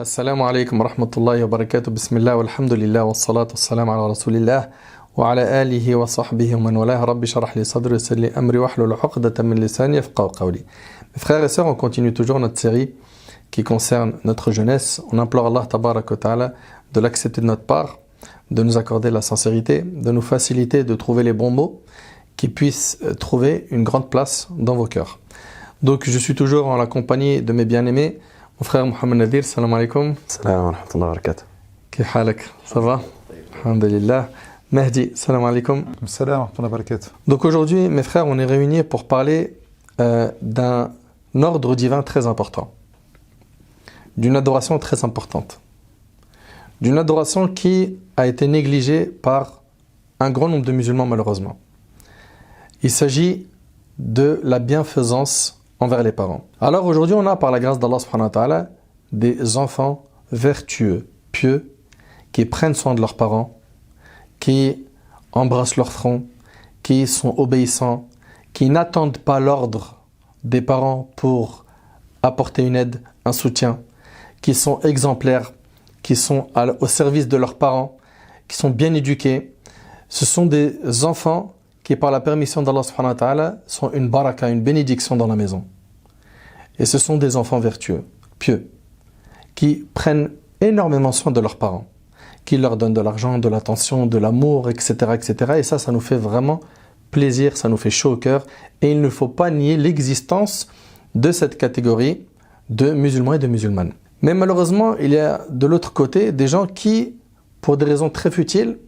السلام عليكم ورحمة الله وبركاته بسم الله والحمد لله والصلاة والسلام على رسول الله وعلى آله وصحبه ومن والاه ربي شرح لي صدري ويسر لي أمري واحلل عقدة من لساني يفقهوا قولي. Mes frères et sœurs, on continue toujours notre série qui concerne notre jeunesse. On implore Allah tabarak wa ta'ala de l'accepter de notre part, de nous accorder la sincérité, de nous faciliter de trouver les bons mots qui puissent trouver une grande place dans vos cœurs. Donc je suis toujours en la compagnie de mes bien-aimés. Mon frère Mohamed Nadir, salam alaikum. Salam wa rahmatullahi wa barakatuh. Kif halak? Ça va? Alhamdulillah. Mahdi, salam alaikum. Salam wa rahmatullahi wa barakatuh. Donc aujourd'hui, mes frères, on est réunis pour parler d'un ordre divin très important. D'une adoration très importante. D'une adoration qui a été négligée par un grand nombre de musulmans malheureusement. Il s'agit de la bienfaisance envers les parents. Alors aujourd'hui, on a par la grâce d'Allah subhanahu wa ta'ala des enfants vertueux, pieux, qui prennent soin de leurs parents, qui embrassent leur front, qui sont obéissants, qui n'attendent pas l'ordre des parents pour apporter une aide, un soutien, qui sont exemplaires, qui sont au service de leurs parents, qui sont bien éduqués. Ce sont des enfants qui, par la permission d'Allah subhanahu wa ta'ala, sont une baraka, une bénédiction dans la maison. Et ce sont des enfants vertueux, pieux, qui prennent énormément soin de leurs parents, qui leur donnent de l'argent, de l'attention, de l'amour, etc., etc. Et ça nous fait vraiment plaisir, ça nous fait chaud au cœur. Et il ne faut pas nier l'existence de cette catégorie de musulmans et de musulmanes. Mais malheureusement, il y a de l'autre côté des gens qui, pour des raisons très futiles,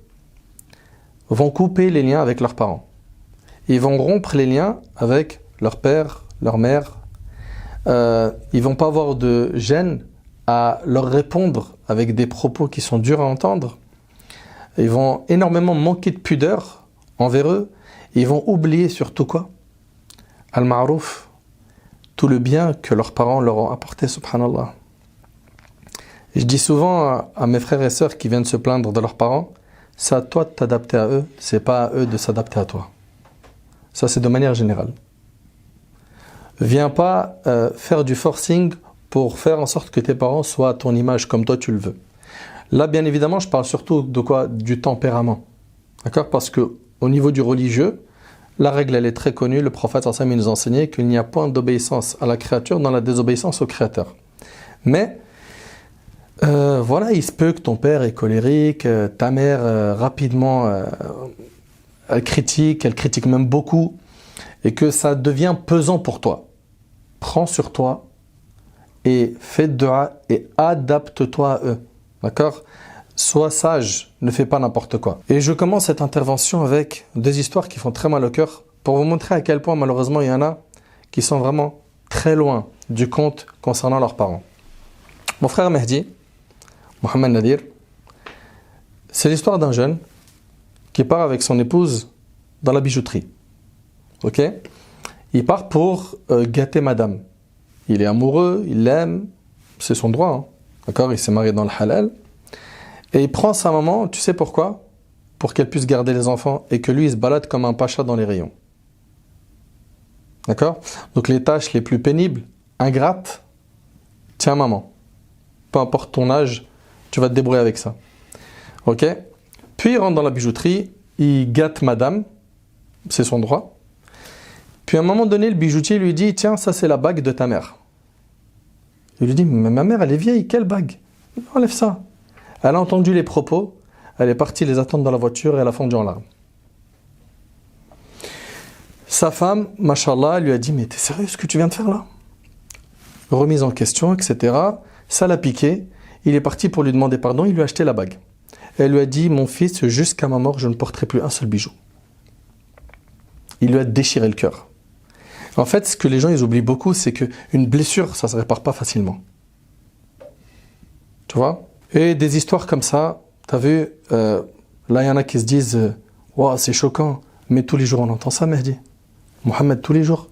vont couper les liens avec leurs parents. Ils vont rompre les liens avec leur père, leur mère. Ils vont pas avoir de gêne à leur répondre avec des propos qui sont durs à entendre. Ils vont énormément manquer de pudeur envers eux. Ils vont oublier surtout quoi? Al-Ma'rouf, tout le bien que leurs parents leur ont apporté, subhanallah. Je dis souvent à mes frères et sœurs qui viennent se plaindre de leurs parents, c'est à toi de t'adapter à eux, c'est pas à eux de s'adapter à toi. Ça, c'est de manière générale. Viens pas faire du forcing pour faire en sorte que tes parents soient à ton image comme toi tu le veux. Là, bien évidemment, je parle surtout de quoi? Du tempérament. D'accord? Parce que au niveau du religieux, la règle elle est très connue. Le prophète sallallahu alayhi wa sallam nous enseignait qu'il n'y a point d'obéissance à la créature dans la désobéissance au créateur. Mais voilà, il se peut que ton père est colérique, ta mère rapidement elle critique même beaucoup, et que ça devient pesant pour toi. Prends sur toi et fais dua et adapte-toi à eux. D'accord? Sois sage, ne fais pas n'importe quoi. Et je commence cette intervention avec deux histoires qui font très mal au cœur pour vous montrer à quel point malheureusement il y en a qui sont vraiment très loin du compte concernant leurs parents. Mon frère Mahdi, Mohamed Nadir, c'est l'histoire d'un jeune qui part avec son épouse dans la bijouterie. Ok? Il part pour gâter madame. Il est amoureux, il l'aime, c'est son droit. Hein. D'accord? Il s'est marié dans le halal. Et il prend sa maman, tu sais pourquoi? Pour qu'elle puisse garder les enfants et que lui il se balade comme un pacha dans les rayons. D'accord? Donc les tâches les plus pénibles, ingrates, tiens maman. Peu importe ton âge, tu vas te débrouiller avec ça. Ok? Puis il rentre dans la bijouterie, il gâte madame, c'est son droit. Puis à un moment donné, le bijoutier lui dit, tiens, ça c'est la bague de ta mère. Il lui dit, mais ma mère elle est vieille, quelle bague? Enlève ça. Elle a entendu les propos, elle est partie les attendre dans la voiture et elle a fondu en larmes. Sa femme, mashallah, lui a dit, mais t'es sérieux ce que tu viens de faire là? Remise en question, etc. Ça l'a piqué. Il est parti pour lui demander pardon, il lui a acheté la bague. Elle lui a dit, mon fils, jusqu'à ma mort, je ne porterai plus un seul bijou. Il lui a déchiré le cœur. En fait, ce que les gens ils oublient beaucoup, c'est qu'une blessure, ça ne se répare pas facilement. Tu vois? Et des histoires comme ça, tu as vu, là il y en a qui se disent, wow, c'est choquant, mais tous les jours on entend ça, Mahdi. Mohamed, tous les jours.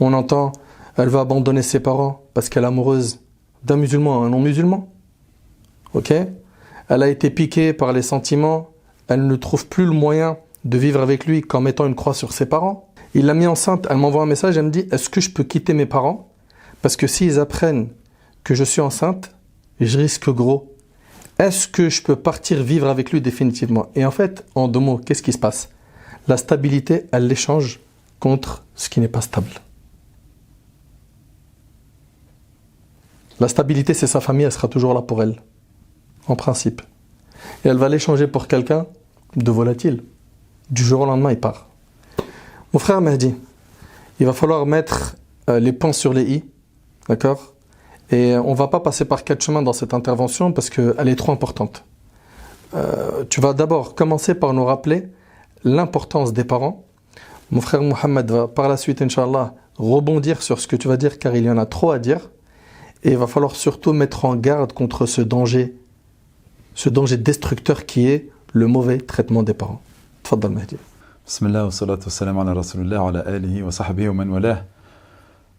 On entend, elle va abandonner ses parents parce qu'elle est amoureuse d'un musulman à un non-musulman. Ok? Elle a été piquée par les sentiments, elle ne trouve plus le moyen de vivre avec lui qu'en mettant une croix sur ses parents. Il l'a mis enceinte, elle m'envoie un message, elle me dit, est-ce que je peux quitter mes parents? Parce que s'ils apprennent que je suis enceinte, et je risque gros. Est-ce que je peux partir vivre avec lui définitivement? Et en fait, en deux mots, qu'est-ce qui se passe? La stabilité, elle l'échange contre ce qui n'est pas stable. La stabilité, c'est sa famille, elle sera toujours là pour elle, en principe. Et elle va l'échanger pour quelqu'un de volatile. Du jour au lendemain, il part. Mon frère Mahdi, il va falloir mettre les points sur les i, d'accord? Et on ne va pas passer par 4 chemins dans cette intervention parce qu'elle est trop importante. Tu vas d'abord commencer par nous rappeler l'importance des parents. Mon frère Mohamed va par la suite, Inch'Allah, rebondir sur ce que tu vas dire car il y en a trop à dire. Et il va falloir surtout mettre en garde contre ce danger destructeur qui est le mauvais traitement des parents. Tfaddal Mahdi. Bismillah wa salatu wa salam ala rasulillah wa ala alihi wa sahbihi wa man walah.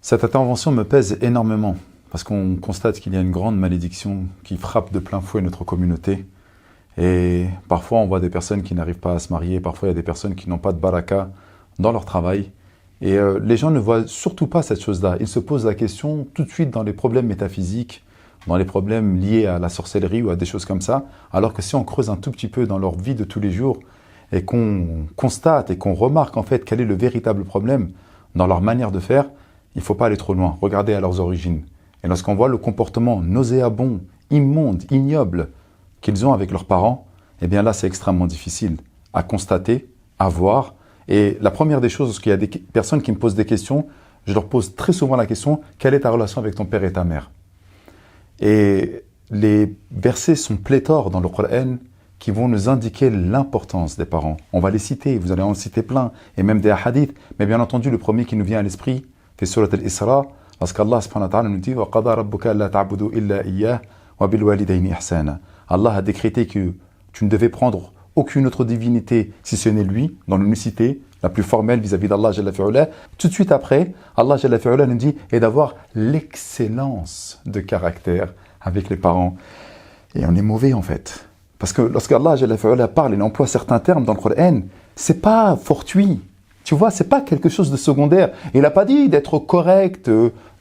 Cette intervention me pèse énormément parce qu'on constate qu'il y a une grande malédiction qui frappe de plein fouet notre communauté. Et parfois on voit des personnes qui n'arrivent pas à se marier, parfois il y a des personnes qui n'ont pas de baraka dans leur travail. Et les gens ne voient surtout pas cette chose-là. Ils se posent la question tout de suite dans les problèmes métaphysiques, dans les problèmes liés à la sorcellerie ou à des choses comme ça, alors que si on creuse un tout petit peu dans leur vie de tous les jours et qu'on constate et qu'on remarque en fait quel est le véritable problème dans leur manière de faire, il ne faut pas aller trop loin. Regardez à leurs origines. Et lorsqu'on voit le comportement nauséabond, immonde, ignoble qu'ils ont avec leurs parents, eh bien là c'est extrêmement difficile à constater, à voir. Et la première des choses, lorsqu'il y a des personnes qui me posent des questions, je leur pose très souvent la question, quelle est ta relation avec ton père et ta mère? Et les versets sont pléthores dans le Coran qui vont nous indiquer l'importance des parents. On va les citer, vous allez en citer plein, et même des hadiths. Mais bien entendu, le premier qui nous vient à l'esprit, c'est Surat al-Isra, parce qu'Allah subhanahu wa ta'ala nous dit « وَقَضَى رَبُّكَ أَلَّا تَعْبُدُوا إِلَّا إِيَّاهُ وَبِالْوَالِدَيْنِ إِحْسَانًا » Allah a décrété que tu ne devais prendre aucune autre divinité si ce n'est lui, dans l'unicité la plus formelle vis-à-vis d'Allah Jalla fi'ula. Tout de suite après, Allah Jalla fi'ula nous dit et d'avoir l'excellence de caractère avec les parents. Et on est mauvais en fait. Parce que lorsqu'Allah Jalla fi'ula parle, il emploie certains termes dans le Coran, c'est pas fortuit. Tu vois, c'est pas quelque chose de secondaire. Il n'a pas dit d'être correct,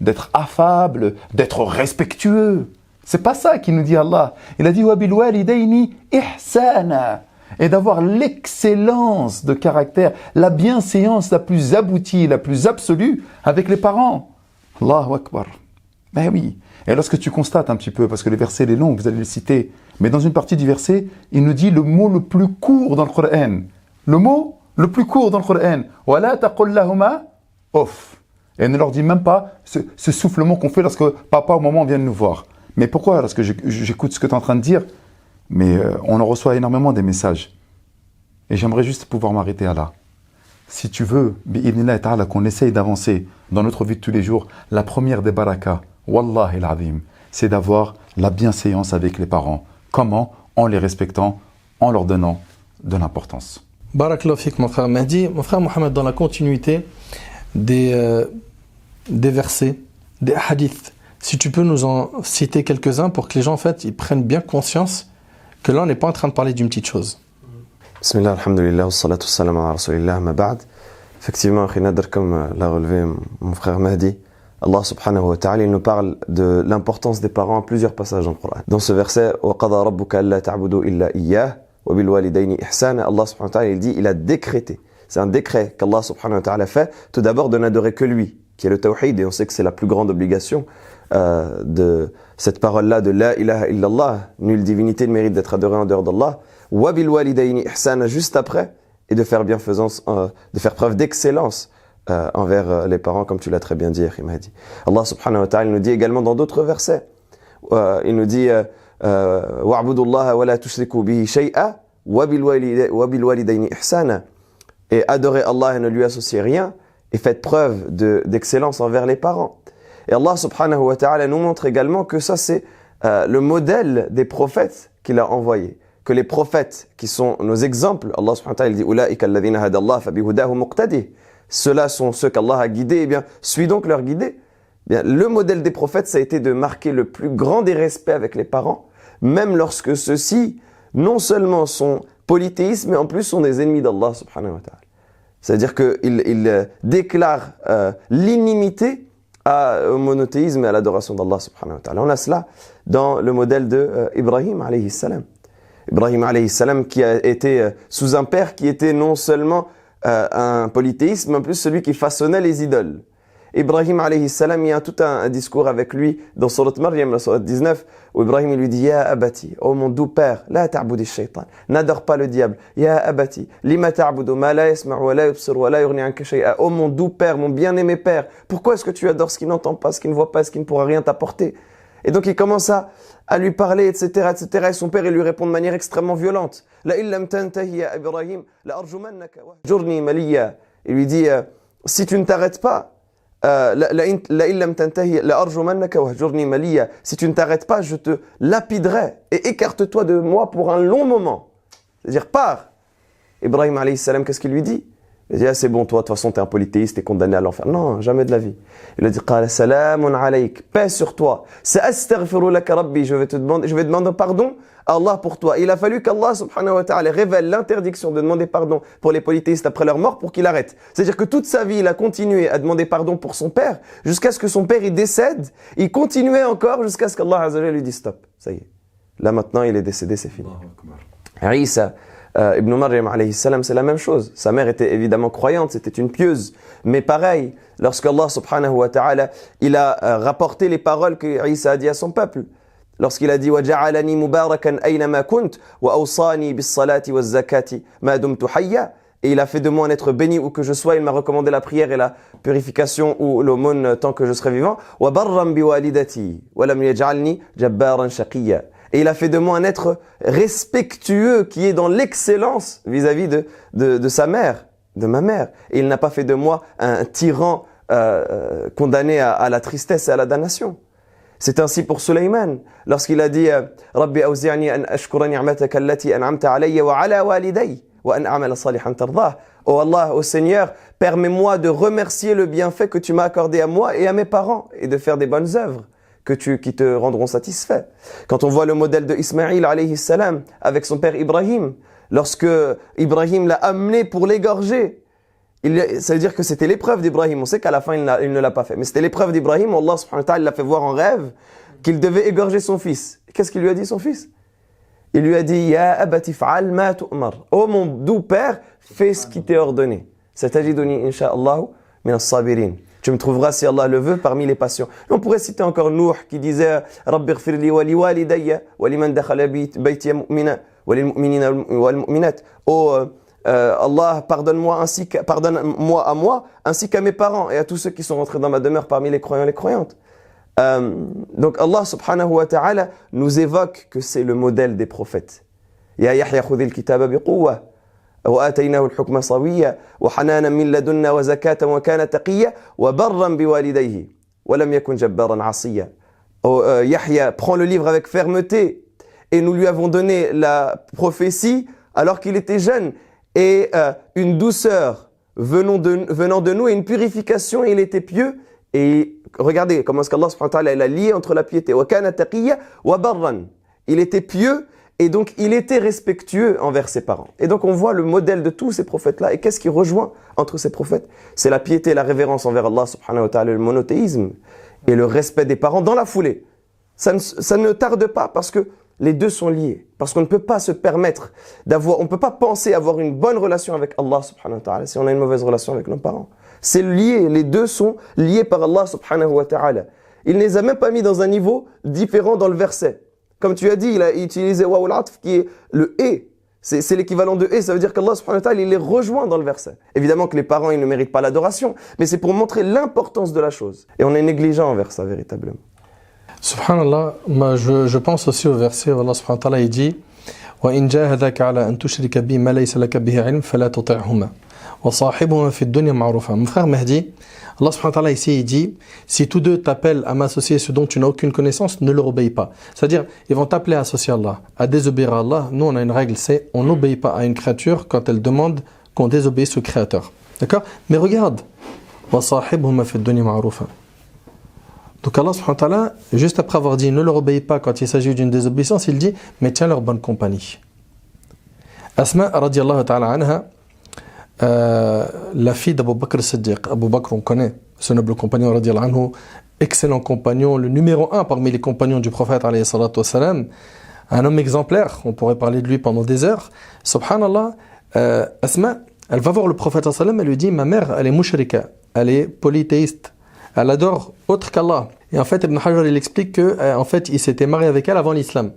d'être affable, d'être respectueux. C'est pas ça qu'il nous dit Allah. Il a dit « Wa bil walidayni ihsana » et d'avoir l'excellence de caractère, la bienséance la plus aboutie, la plus absolue avec les parents. Allahu Akbar. Ben oui. Et lorsque tu constates un petit peu, parce que les versets, les longs, vous allez les citer, mais dans une partie du verset, il nous dit le mot le plus court dans le Coran. Le mot le plus court dans le Coran. « Wa la taqul lahuma off » et ne leur dit même pas ce soufflement qu'on fait lorsque papa au moment vient de nous voir. Mais pourquoi, lorsque j'écoute ce que tu es en train de dire, mais on en reçoit énormément des messages. Et j'aimerais juste pouvoir m'arrêter à là. Si tu veux, bi'idhnillah ta'ala, qu'on essaye d'avancer dans notre vie de tous les jours, la première des barakas, wallahi al-azim, c'est d'avoir la bienséance avec les parents. Comment? En les respectant, en leur donnant de l'importance. Barakallahu fik, mon frère Mahdi. Mon frère Mohamed, dans la continuité des versets, des hadiths, si tu peux nous en citer quelques-uns pour que les gens en fait ils prennent bien conscience que là on n'est pas en train de parler d'une petite chose. Bismillah, alhamdulillah, wa salatu wa salam ala rasulillah, ma ba'd. Effectivement, comme l'a relevé mon frère Mahdi, Allah subhanahu wa ta'ala, il nous parle de l'importance des parents à plusieurs passages dans le Coran. Dans ce verset, وَقَضَى رَبُّكَ أَلَّا تَعْبُدُوا إِلَّا إِيَّاهُ وَبِالْوَالِدَيْنِ إِحْسَانًا. Allah subhanahu wa ta'ala, il dit, il a décrété. C'est un décret qu'Allah subhanahu wa ta'ala fait, tout d'abord de n'adorer que lui, qui est le tawhid, et on sait que c'est la plus grande obligation de cette parole-là de la ilaha illallah, nulle divinité ne mérite d'être adorée en dehors d'Allah, wa bil walidayni ihsana juste après, et de faire bienfaisance, de faire preuve d'excellence envers les parents, comme tu l'as très bien dit, Mahdi. Allah subhanahu wa ta'ala nous dit également dans d'autres versets, il nous dit wa'budullaha wa la tushriku bihi shay'a wa bil walidayni ihsana, et adorez Allah et ne lui associez rien, et faites preuve d'excellence envers les parents. Et Allah subhanahu wa ta'ala nous montre également que ça c'est le modèle des prophètes qu'il a envoyés. Que les prophètes qui sont nos exemples, Allah subhanahu wa ta'ala dit « Ulaika alladhina hadallah fabihudahu muqtadi » ceux-là sont ceux qu'Allah a guidés, eh bien, suis donc leur guidé. Bien, le modèle des prophètes, ça a été de marquer le plus grand des respects avec les parents, même lorsque ceux-ci, non seulement sont polythéistes, mais en plus sont des ennemis d'Allah subhanahu wa ta'ala. C'est-à-dire qu'ils déclarent l'inimité au monothéisme et à l'adoration d'Allah subhanahu wa ta'ala. On a cela dans le modèle de Ibrahim alayhi salam. Ibrahim alayhi salam qui a été sous un père qui était non seulement un polythéiste, mais en plus celui qui façonnait les idoles. Ibrahim alayhi salam, il y a tout un discours avec lui dans Surat Maryam, la Surat 19, où Ibrahim lui dit « Ya abati, oh mon doux père, la ta'boudi shaytan, n'adore pas le diable. Ya abati, lima ta'boudu ma la yasma'u wa la yubsir wa la yughni anka shay'a. Oh mon doux père, mon bien-aimé père, pourquoi est-ce que tu adores ce qui n'entend pas, ce qui ne voit pas, ce qui ne pourra rien t'apporter ?» Et donc il commence à lui parler, etc., etc. Et son père, il lui répond de manière extrêmement violente. « La illam tantahi ya Ibrahim, la arjumannaka wahjurni maliya. » Il lui dit « Si tu ne t'arrêtes pas, si tu ne t'arrêtes pas, je te lapiderai et écarte-toi de moi pour un long moment. » C'est-à-dire, pars. Ibrahim alayhi salam, qu'est-ce qu'il lui dit? Il dit, ah, c'est bon, toi, de toute façon, t'es un polythéiste, t'es condamné à l'enfer. Non, jamais de la vie. Il a dit, qala salamun alayk, paix sur toi. Sa'astaghfiru laka rabbi, je vais demander pardon à Allah pour toi. Et il a fallu qu'Allah subhanahu wa ta'ala révèle l'interdiction de demander pardon pour les polythéistes après leur mort pour qu'il arrête. C'est-à-dire que toute sa vie, il a continué à demander pardon pour son père, jusqu'à ce que son père, il décède. Il continuait encore jusqu'à ce qu'Allah azza wa jalla lui dise stop. Ça y est. Là, maintenant, il est décédé, c'est fini. Isa Ibn Maryam alayhi salam, c'est la même chose. Sa mère était évidemment croyante, c'était une pieuse. Mais pareil, lorsqu'Allah subhanahu wa ta'ala, il a rapporté les paroles que Isa a dit à son peuple. Lorsqu'il a dit وَجَعَلَنِي مُبَارَكًا أَيْنَمَا كُنْتُ وَأَوْصَانِي بِالصَّلَاةِ وَالزَّكَاةِ مَا دُمْتُ حَيًّا. Et il a fait de moi un être béni où que je sois. Il m'a recommandé la prière et la purification ou l'aumône tant que je serai vivant. وَبَرًّا بِوَالِدَتِي وَلَمْ يَجْعَلْنِي جَبَّارًا شَقِيًّا. Et il a fait de moi un être respectueux qui est dans l'excellence vis-à-vis de sa mère, de ma mère. Et il n'a pas fait de moi un tyran condamné à la tristesse et à la damnation. C'est ainsi pour Sulayman, lorsqu'il a dit « Rabbi awzi'ni an ashkura ni'mataka allati an'amta alayya wa ala waliday wa an a'mala salihan tardah » Oh Allah, ô Seigneur, permets-moi de remercier le bienfait que tu m'as accordé à moi et à mes parents et de faire des bonnes œuvres qui te rendront satisfait. Quand on voit le modèle de Ismaïl alayhi salam avec son père Ibrahim, lorsque Ibrahim l'a amené pour l'égorger, ça veut dire que c'était l'épreuve d'Ibrahim. On sait qu'à la fin, il ne l'a pas fait. Mais c'était l'épreuve d'Ibrahim. Allah subhanahu wa ta'ala l'a fait voir en rêve qu'il devait égorger son fils. Qu'est-ce qu'il lui a dit, son fils? Il lui a dit, Ya abati fa'al ma tu'mar. Oh mon doux père, fais ce qui t'est ordonné. Satajiduni insha'Allah min as-sabirin. Tu me trouveras, si Allah le veut, parmi les patients. Et on pourrait citer encore Nuh qui disait Rabbi ighfirli wa li walidayya wa liman dakhala bayti mu'mina wa lil mu'minina wal mu'minat. Oh Allah, pardonne-moi à moi ainsi qu'à mes parents et à tous ceux qui sont rentrés dans ma demeure parmi les croyants et les croyantes. Donc Allah subhanahu wa ta'ala nous évoque que c'est le modèle des prophètes. Ya Yahya khudhil kitaba biquwwa. وآتيناه الحكم صبيا وحنانا من لدنا وزكاة وكان تقيا وبرا بوالديه ولم يكن جبارا عصيا. Yahya prend le livre avec fermeté et nous lui avons donné la prophétie alors qu'il était jeune et une douceur venant de nous et une purification et il était pieux. Et regardez comment est-ce qu'Allah subhanahu wa ta'ala a lié entre la piété. وكان تقيا وبرا. Il était pieux. Et donc, il était respectueux envers ses parents. Et donc, on voit le modèle de tous ces prophètes-là. Et qu'est-ce qui rejoint entre ces prophètes? C'est la piété et la révérence envers Allah subhanahu wa ta'ala, le monothéisme et le respect des parents dans la foulée. Ça ne tarde pas parce que les deux sont liés. Parce qu'on ne peut pas se permettre on ne peut pas penser avoir une bonne relation avec Allah subhanahu wa ta'ala si on a une mauvaise relation avec nos parents. C'est lié, les deux sont liés par Allah subhanahu wa ta'ala. Il ne les a même pas mis dans un niveau différent dans le verset. Comme tu as dit, il a utilisé wa'ul atf qui est le et. C'est l'équivalent de et. Ça veut dire qu'Allah subhanahu wa ta'ala, il les rejoint dans le verset. Évidemment que les parents, ils ne méritent pas l'adoration. Mais c'est pour montrer l'importance de la chose. Et on est négligent envers ça, véritablement. Subhanallah, moi je pense aussi au verset où Allah subhanahu wa ta'ala il dit وَإِنْ جَاهَدَكَ عَلَىٰ أَن تُشْرِكَ بِي مَا لَيْسَ لَكَ بِهِ عِلْمٌ فَلَا تُطِعْهُمَا وَصَاحِبْهُمَا فِي الدُّنْيَا مَعْرُوفًا. Mon frère Mahdi, Allah subhanahu wa ta'ala ici il dit si tous deux t'appellent à m'associer ce dont tu n'as aucune connaissance, ne leur obéis pas. C'est-à-dire, ils vont t'appeler à associer Allah, à désobéir à Allah. Nous on a une règle, c'est on n'obéit pas à une créature quand elle demande qu'on désobéisse au Créateur. D'accord? Mais regarde, وَصَاحِبْهُمَا فِي الدُّنْيَا مَعْرُوفًا. Donc Allah subhanahu wa ta'ala, juste après avoir dit ne leur obéis pas quand il s'agit d'une désobéissance, il dit mais tiens leur bonne compagnie. Asma radiallahu ta'ala anha, la fille d'Abu Bakr Siddiq. Abu Bakr, on connaît, ce noble compagnon, radiyallahu anhu, excellent compagnon, le numéro 1 parmi les compagnons du prophète, alayhi salatu wassalam, un homme exemplaire, on pourrait parler de lui pendant des heures. Subhanallah, Asma, elle va voir le prophète sallallahu alayhi wa sallam, elle lui dit, ma mère, elle est mushrika, elle est polythéiste, elle adore autre qu'Allah. Et en fait, Ibn Hajar, il explique que, en fait, il s'était marié avec elle avant l'islam.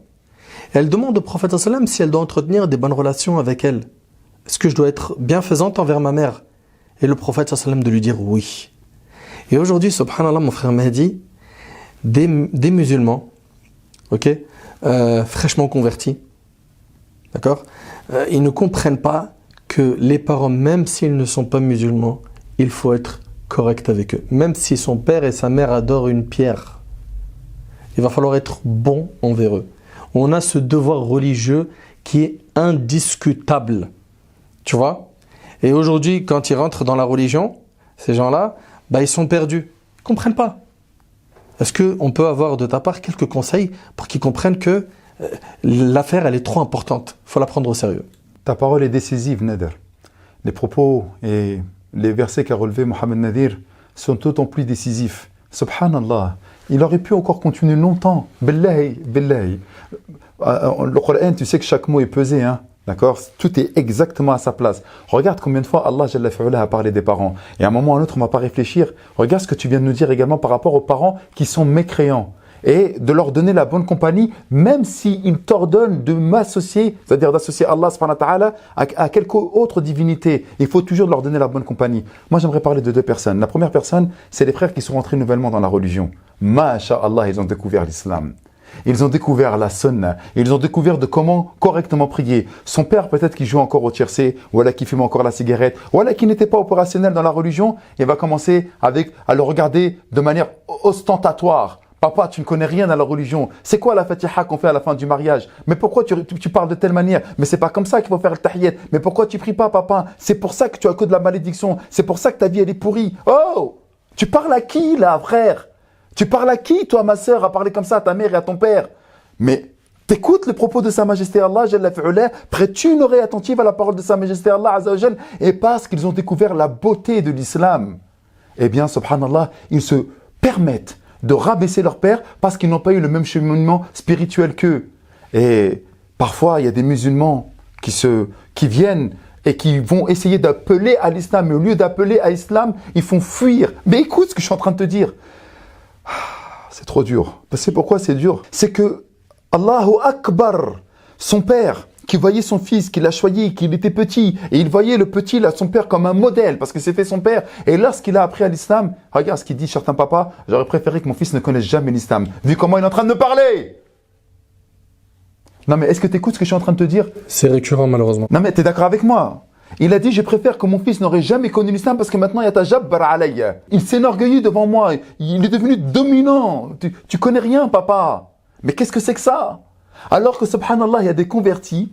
Elle demande au prophète sallallahu alayhi wa sallam si elle doit entretenir des bonnes relations avec elle. Est-ce que je dois être bienfaisante envers ma mère? Et le prophète sallallahu alayhi wa sallam de lui dire oui. Et aujourd'hui, subhanallah, mon frère Mahdi, des musulmans, ok, fraîchement convertis, d'accord, ils ne comprennent pas que les parents, même s'ils ne sont pas musulmans, il faut être correct avec eux. Même si son père et sa mère adorent une pierre, il va falloir être bon envers eux. On a ce devoir religieux qui est indiscutable. Tu vois? Et aujourd'hui, quand ils rentrent dans la religion, ces gens-là, ils sont perdus. Ils ne comprennent pas. Est-ce qu'on peut avoir de ta part quelques conseils pour qu'ils comprennent que l'affaire, elle est trop importante? Il faut la prendre au sérieux. Ta parole est décisive, Nader. Les propos et les versets qu'a relevé Mohamed Nadir sont d'autant plus décisifs. Subhanallah, il aurait pu encore continuer longtemps. Billahi, billahi. Le Coran, tu sais que chaque mot est pesé, hein? D'accord? Tout est exactement à sa place. Regarde combien de fois Allah Jalla fi'ala a parlé des parents. Et à un moment ou à un autre, on ne va pas réfléchir. Regarde ce que tu viens de nous dire également par rapport aux parents qui sont mécréants. Et de leur donner la bonne compagnie, même s'ils t'ordonnent de m'associer, c'est-à-dire d'associer Allah subhanahu wa ta'ala à quelque autre divinité. Il faut toujours leur donner la bonne compagnie. Moi, j'aimerais parler de deux personnes. La première personne, c'est les frères qui sont rentrés nouvellement dans la religion. Masha'Allah, ils ont découvert l'islam. Ils ont découvert la sunna, ils ont découvert de comment correctement prier. Son père peut-être qui joue encore au tiercé, ou qui fume encore la cigarette, ou qui n'était pas opérationnel dans la religion, il va commencer à le regarder de manière ostentatoire. Papa, tu ne connais rien à la religion. C'est quoi la fatiha qu'on fait à la fin du mariage? Mais pourquoi tu parles de telle manière? Mais c'est pas comme ça qu'il faut faire le tahiyyat. Mais pourquoi tu pries pas, papa? C'est pour ça que tu as que de la malédiction. C'est pour ça que ta vie elle est pourrie. Oh! Tu parles à qui là, frère? Tu parles à qui, toi, ma sœur, à parler comme ça à ta mère et à ton père? Mais t'écoutes les propos de Sa Majesté Allah, Jalla fi'ala, prête-tu une oreille attentive à la parole de Sa Majesté Allah, Azza wa Jal, et parce qu'ils ont découvert la beauté de l'islam, eh bien, subhanallah, ils se permettent de rabaisser leur père parce qu'ils n'ont pas eu le même cheminement spirituel qu'eux. Et parfois, il y a des musulmans qui viennent et qui vont essayer d'appeler à l'islam, mais au lieu d'appeler à l'islam, ils font fuir. Mais écoute ce que je suis en train de te dire. C'est trop dur. C'est pourquoi c'est dur. C'est que Allahu Akbar, son père, qui voyait son fils, qui l'a choisi, qu'il était petit, et il voyait le petit, là, son père comme un modèle, parce que c'était son père. Et lorsqu'il a appris à l'islam, regarde ce qu'il dit, certains papas, j'aurais préféré que mon fils ne connaisse jamais l'islam, vu comment il est en train de me parler. Non mais est-ce que tu écoutes ce que je suis en train de te dire? C'est récurrent malheureusement. Non mais tu es d'accord avec moi? Il a dit, je préfère que mon fils n'aurait jamais connu l'islam parce que maintenant il y a ta jabbar alayya. Il s'enorgueillit devant moi. Il est devenu dominant. Tu connais rien, papa. Mais qu'est-ce que c'est que ça? Alors que, subhanallah, il y a des convertis,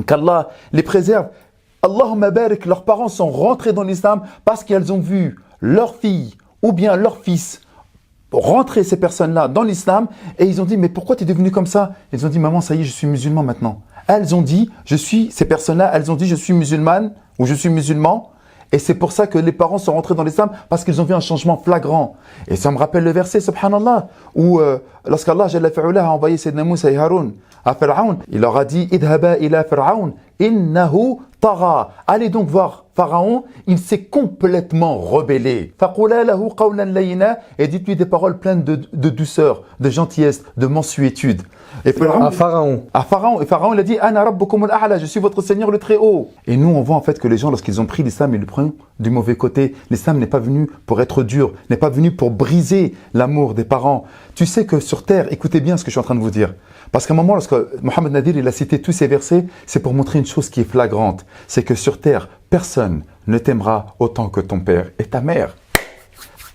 qu'Allah les préserve. Allahumma barik, leurs parents sont rentrés dans l'islam parce qu'elles ont vu leur fille ou bien leur fils rentrer ces personnes-là dans l'islam et ils ont dit, mais pourquoi tu es devenu comme ça? Ils ont dit, maman, ça y est, je suis musulman maintenant. Elles ont dit, ces personnes-là, elles ont dit, je suis musulmane ou je suis musulman. Et c'est pour ça que les parents sont rentrés dans l'islam parce qu'ils ont vu un changement flagrant. Et ça me rappelle le verset, subhanallah, où lorsqu'Allah Jalla fi'ala a envoyé Sayyidina Moussa et Haroun à Pharaon, il leur a dit, idhaba ila Pharaon, innahu tagha. Allez donc voir Pharaon, il s'est complètement rebellé. Faqula lahu qawlan layina, et dites-lui des paroles pleines de douceur, de gentillesse, de mansuétude. Et À Pharaon. Et Pharaon, il a dit, Ana rabbukum al-a'la, je suis votre Seigneur le Très-Haut. Et nous, on voit en fait que les gens, lorsqu'ils ont pris l'islam, ils le prennent du mauvais côté. L'islam n'est pas venu pour être dur, n'est pas venu pour briser l'amour des parents. Tu sais que sur terre, écoutez bien ce que je suis en train de vous dire. Parce qu'à un moment, lorsque Mohamed Nadir, il a cité tous ces versets, c'est pour montrer une chose qui est flagrante. C'est que sur terre, personne ne t'aimera autant que ton père et ta mère.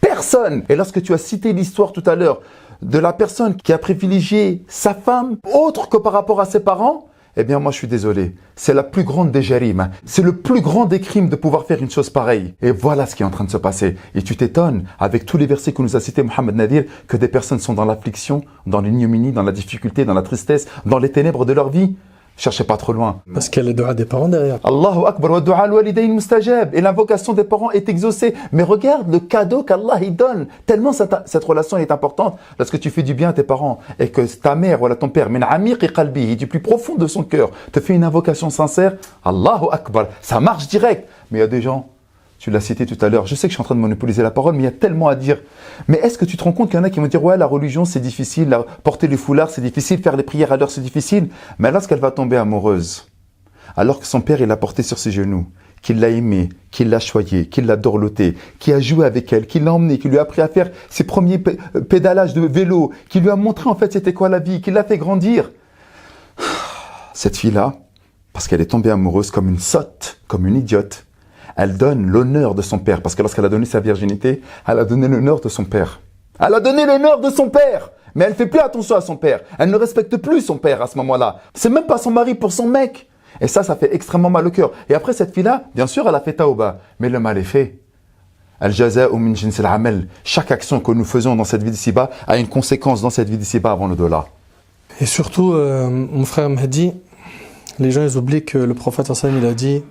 Personne. Et lorsque tu as cité l'histoire tout à l'heure de la personne qui a privilégié sa femme autre que par rapport à ses parents, eh bien moi je suis désolé, c'est la plus grande des jarimes, c'est le plus grand des crimes de pouvoir faire une chose pareille. Et voilà ce qui est en train de se passer. Et tu t'étonnes, avec tous les versets que nous a cités Mohamed Nadir, que des personnes sont dans l'affliction, dans l'ignominie, dans la difficulté, dans la tristesse, dans les ténèbres de leur vie. Cherchez pas trop loin. Parce qu'il y a les doigts des parents derrière. Allahu Akbar wa du'a al-walidayn mustajab. Et l'invocation des parents est exaucée. Mais regarde le cadeau qu'Allah il donne. Tellement cette relation est importante. Lorsque tu fais du bien à tes parents et que ta mère ou ton père, min amiqi qalbihi, du plus profond de son cœur, te fait une invocation sincère, Allahu Akbar, ça marche direct. Mais il y a des gens, tu l'as cité tout à l'heure, je sais que je suis en train de monopoliser la parole, mais il y a tellement à dire. Mais est-ce que tu te rends compte qu'il y en a qui vont dire, ouais, la religion c'est difficile, porter les foulards c'est difficile, faire les prières à l'heure c'est difficile. Mais lorsqu'elle va tomber amoureuse, alors que son père il l'a portée sur ses genoux, qu'il l'a aimée, qu'il l'a choyée, qu'il l'a dorlotée, qui a joué avec elle, qui l'a emmenée, qui lui a appris à faire ses premiers pédalages de vélo, qui lui a montré en fait c'était quoi la vie, qui l'a fait grandir. Cette fille-là, parce qu'elle est tombée amoureuse comme une sotte, comme une idiote, elle donne l'honneur de son père. Parce que lorsqu'elle a donné sa virginité, elle a donné l'honneur de son père. Elle a donné l'honneur de son père. Mais elle ne fait plus attention à son père. Elle ne respecte plus son père à ce moment-là. C'est même pas son mari pour son mec. Et ça fait extrêmement mal au cœur. Et après, cette fille-là, bien sûr, elle a fait taouba. Mais le mal est fait. Al-jaza'u min jinsil amal. Chaque action que nous faisons dans cette vie d'ici-bas a une conséquence dans cette vie d'ici-bas avant l'au-delà. Et surtout, mon frère Mahdi, les gens ils oublient que le prophète sallallahu alayhi wa sallam, il a dit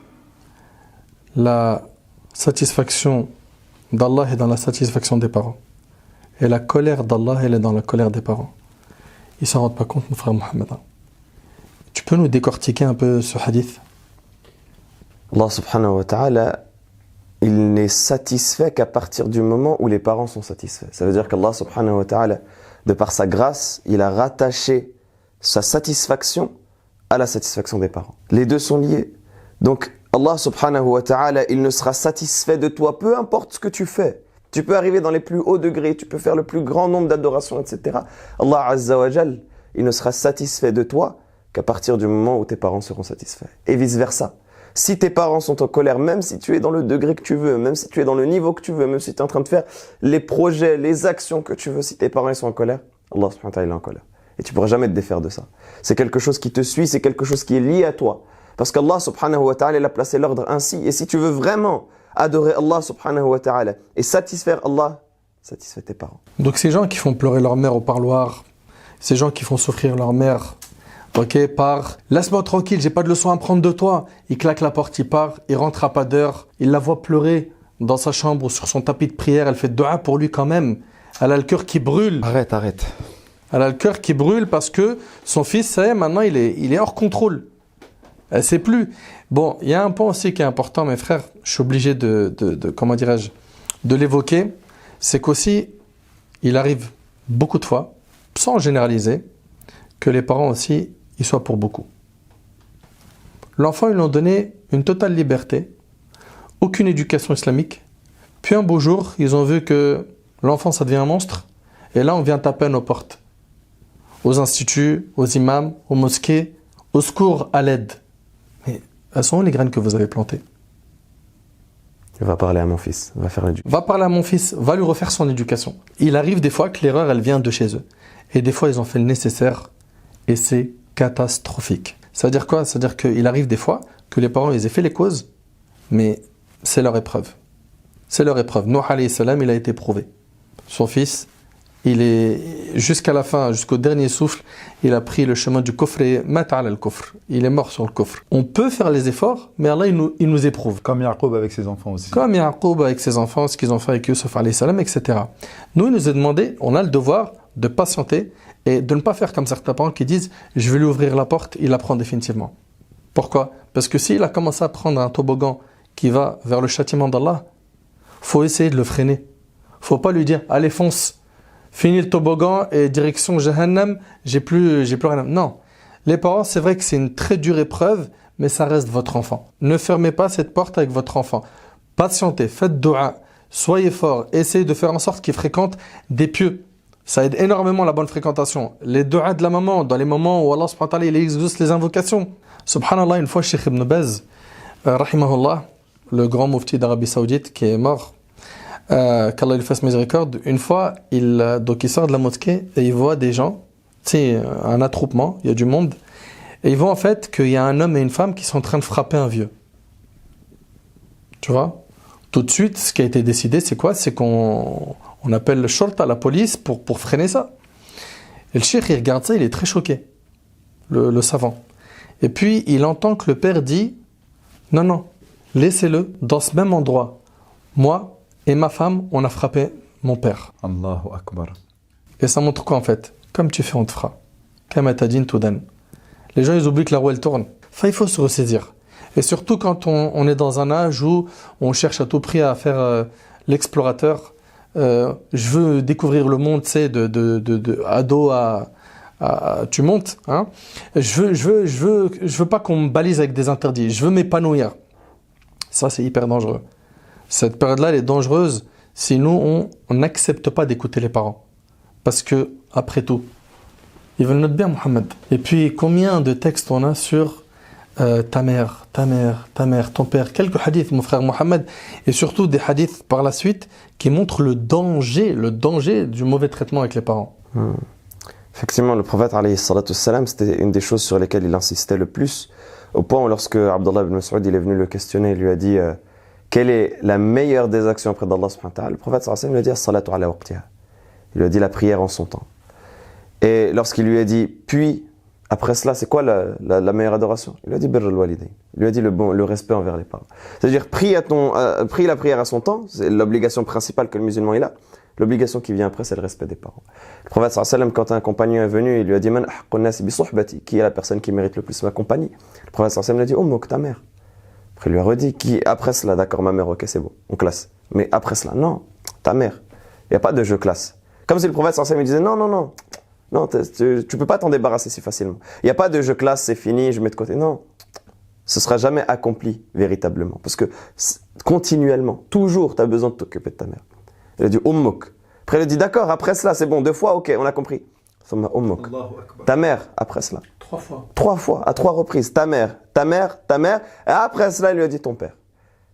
la satisfaction d'Allah est dans la satisfaction des parents. Et la colère d'Allah, elle est dans la colère des parents. Ils ne s'en rendent pas compte, mon frère Mohammed. Tu peux nous décortiquer un peu ce hadith? Allah subhanahu wa ta'ala, il n'est satisfait qu'à partir du moment où les parents sont satisfaits. Ça veut dire qu'Allah subhanahu wa ta'ala, de par sa grâce, il a rattaché sa satisfaction à la satisfaction des parents. Les deux sont liés. Donc, Allah subhanahu wa ta'ala, il ne sera satisfait de toi, peu importe ce que tu fais. Tu peux arriver dans les plus hauts degrés, tu peux faire le plus grand nombre d'adorations, etc. Allah azza wa jal, il ne sera satisfait de toi qu'à partir du moment où tes parents seront satisfaits. Et vice versa. Si tes parents sont en colère, même si tu es dans le degré que tu veux, même si tu es dans le niveau que tu veux, même si tu es en train de faire les projets, les actions que tu veux, si tes parents ils sont en colère, Allah subhanahu wa ta'ala il est en colère. Et tu ne pourras jamais te défaire de ça. C'est quelque chose qui te suit, c'est quelque chose qui est lié à toi. Parce qu'Allah subhanahu wa ta'ala il a placé l'ordre ainsi. Et si tu veux vraiment adorer Allah subhanahu wa ta'ala et satisfaire Allah, satisfais tes parents. Donc ces gens qui font pleurer leur mère au parloir, ces gens qui font souffrir leur mère, ok, par « laisse-moi tranquille, j'ai pas de leçon à prendre de toi », il claque la porte, il part, il rentre à pas d'heure, il la voit pleurer dans sa chambre ou sur son tapis de prière, elle fait dua pour lui quand même, elle a le cœur qui brûle. Arrête. Elle a le cœur qui brûle parce que son fils, ça y est, maintenant il est hors contrôle. Elle ne sait plus. Bon, il y a un point aussi qui est important, mes frères, je suis obligé de l'évoquer, c'est qu'aussi, il arrive beaucoup de fois, sans généraliser, que les parents aussi, ils soient pour beaucoup. L'enfant, ils lui ont donné une totale liberté, aucune éducation islamique, puis un beau jour, ils ont vu que l'enfant, ça devient un monstre, et là, on vient taper à nos portes, aux instituts, aux imams, aux mosquées, au secours, à l'aide. Mais elles sont où les graines que vous avez plantées? Va parler à mon fils, va faire l'éducation. Va parler à mon fils, va lui refaire son éducation. Il arrive des fois que l'erreur, elle vient de chez eux. Et des fois, ils ont fait le nécessaire et c'est catastrophique. Ça veut dire quoi? Ça veut dire qu'il arrive des fois que les parents, ils aient fait les causes, mais c'est leur épreuve. C'est leur épreuve. Nuh alayhi salam, il a été prouvé. Son fils, il est jusqu'à la fin, jusqu'au dernier souffle, il a pris le chemin du kufr et mata ala al-kufr. Il est mort sur le kufr. On peut faire les efforts, mais Allah il nous éprouve. Comme Yaqub avec ses enfants aussi. Comme Yaqub avec ses enfants, ce qu'ils ont fait avec Yusuf alayhi salam, etc. Nous, il nous est demandé, on a le devoir de patienter et de ne pas faire comme certains parents qui disent « je vais lui ouvrir la porte, il la prend définitivement ». Pourquoi? Parce que s'il a commencé à prendre un toboggan qui va vers le châtiment d'Allah, il faut essayer de le freiner. Il ne faut pas lui dire « allez fonce ». Fini le toboggan et direction Jahannam, j'ai plus rien. Non. Les parents, c'est vrai que c'est une très dure épreuve, mais ça reste votre enfant. Ne fermez pas cette porte avec votre enfant. Patientez, faites dua, soyez forts, essayez de faire en sorte qu'il fréquente des pieux. Ça aide énormément la bonne fréquentation. Les duas de la maman, dans les moments où Allah subhanahu wa ta'ala il exauce les invocations. Subhanallah, une fois, Cheikh Ibn Baz, rahimahullah, le grand mufti d'Arabie Saoudite qui est mort, qu'Allah lui fasse miséricorde, une fois, il sort de la mosquée et il voit des gens, c'est un attroupement, il y a du monde, et il voit en fait qu'il y a un homme et une femme qui sont en train de frapper un vieux. Tu vois? Tout de suite, ce qui a été décidé, c'est quoi? C'est qu'on appelle le shorta, la police, pour freiner ça. Et le cheikh, il regarde ça, il est très choqué, le savant. Et puis, il entend que le père dit « Non, non, laissez-le dans ce même endroit. Moi et ma femme, on a frappé mon père. » Allahu Akbar. Et ça montre quoi en fait? Comme tu fais, on te fera. Kama tadin tudan. Les gens, ils oublient que la roue, elle tourne. Enfin, il faut se ressaisir. Et surtout quand on est dans un âge où on cherche à tout prix à faire l'explorateur. Je veux découvrir le monde, tu sais, de ado à tu montes. Hein. Je veux pas qu'on me balise avec des interdits. Je veux m'épanouir. Ça, c'est hyper dangereux. Cette période-là, elle est dangereuse si nous, on n'accepte pas d'écouter les parents. Parce que, après tout, ils veulent notre bien, Mohammed. Et puis, combien de textes on a sur ta mère, ton père. Quelques hadiths, mon frère Mohammed, et surtout des hadiths par la suite qui montrent le danger du mauvais traitement avec les parents. Effectivement, le prophète, alayhi salatu wassalam, c'était une des choses sur lesquelles il insistait le plus, au point où lorsque Abdullah ibn Mas'ud il est venu le questionner, il lui a dit quelle est la meilleure des actions auprès d'Allah subhanahu wa ta'ala. Le prophète sallallahu alayhi wa sallam lui a dit as-salatu ala waqtiha. Il lui a dit la prière en son temps. Et lorsqu'il lui a dit puis après cela, c'est quoi la meilleure adoration? Il lui a dit birrul walidayn. Il lui a dit le respect envers les parents. C'est-à-dire prie la prière à son temps, c'est l'obligation principale que le musulman il a. L'obligation qui vient après, c'est le respect des parents. Le prophète sallallahu alayhi wa sallam, quand un compagnon est venu, il lui a dit man ahqqun nas bi suhbati, qui est la personne qui mérite le plus ma compagnie? Le prophète sallallahu alayhi wa sallam lui a dit ummuk, ta mère. Après il lui a redit après cela, d'accord, ma mère, ok, c'est bon, on classe. Mais après cela, non, ta mère. Il n'y a pas de je classe. Comme si le prophète sallallahu alayhi wa sallam disait non. Non, tu peux pas t'en débarrasser si facilement. Il n'y a pas de je classe, c'est fini, je mets de côté. Non, ce sera jamais accompli véritablement. Parce que continuellement, toujours, tu as besoin de t'occuper de ta mère. Il a dit ummuk. Après il a dit d'accord, après cela, c'est bon, 2 fois, ok, on a compris. Ummuk. Ta mère, après cela. 3 fois. 3 fois, à 3 reprises. Ta mère. Et après cela, il lui a dit ton père.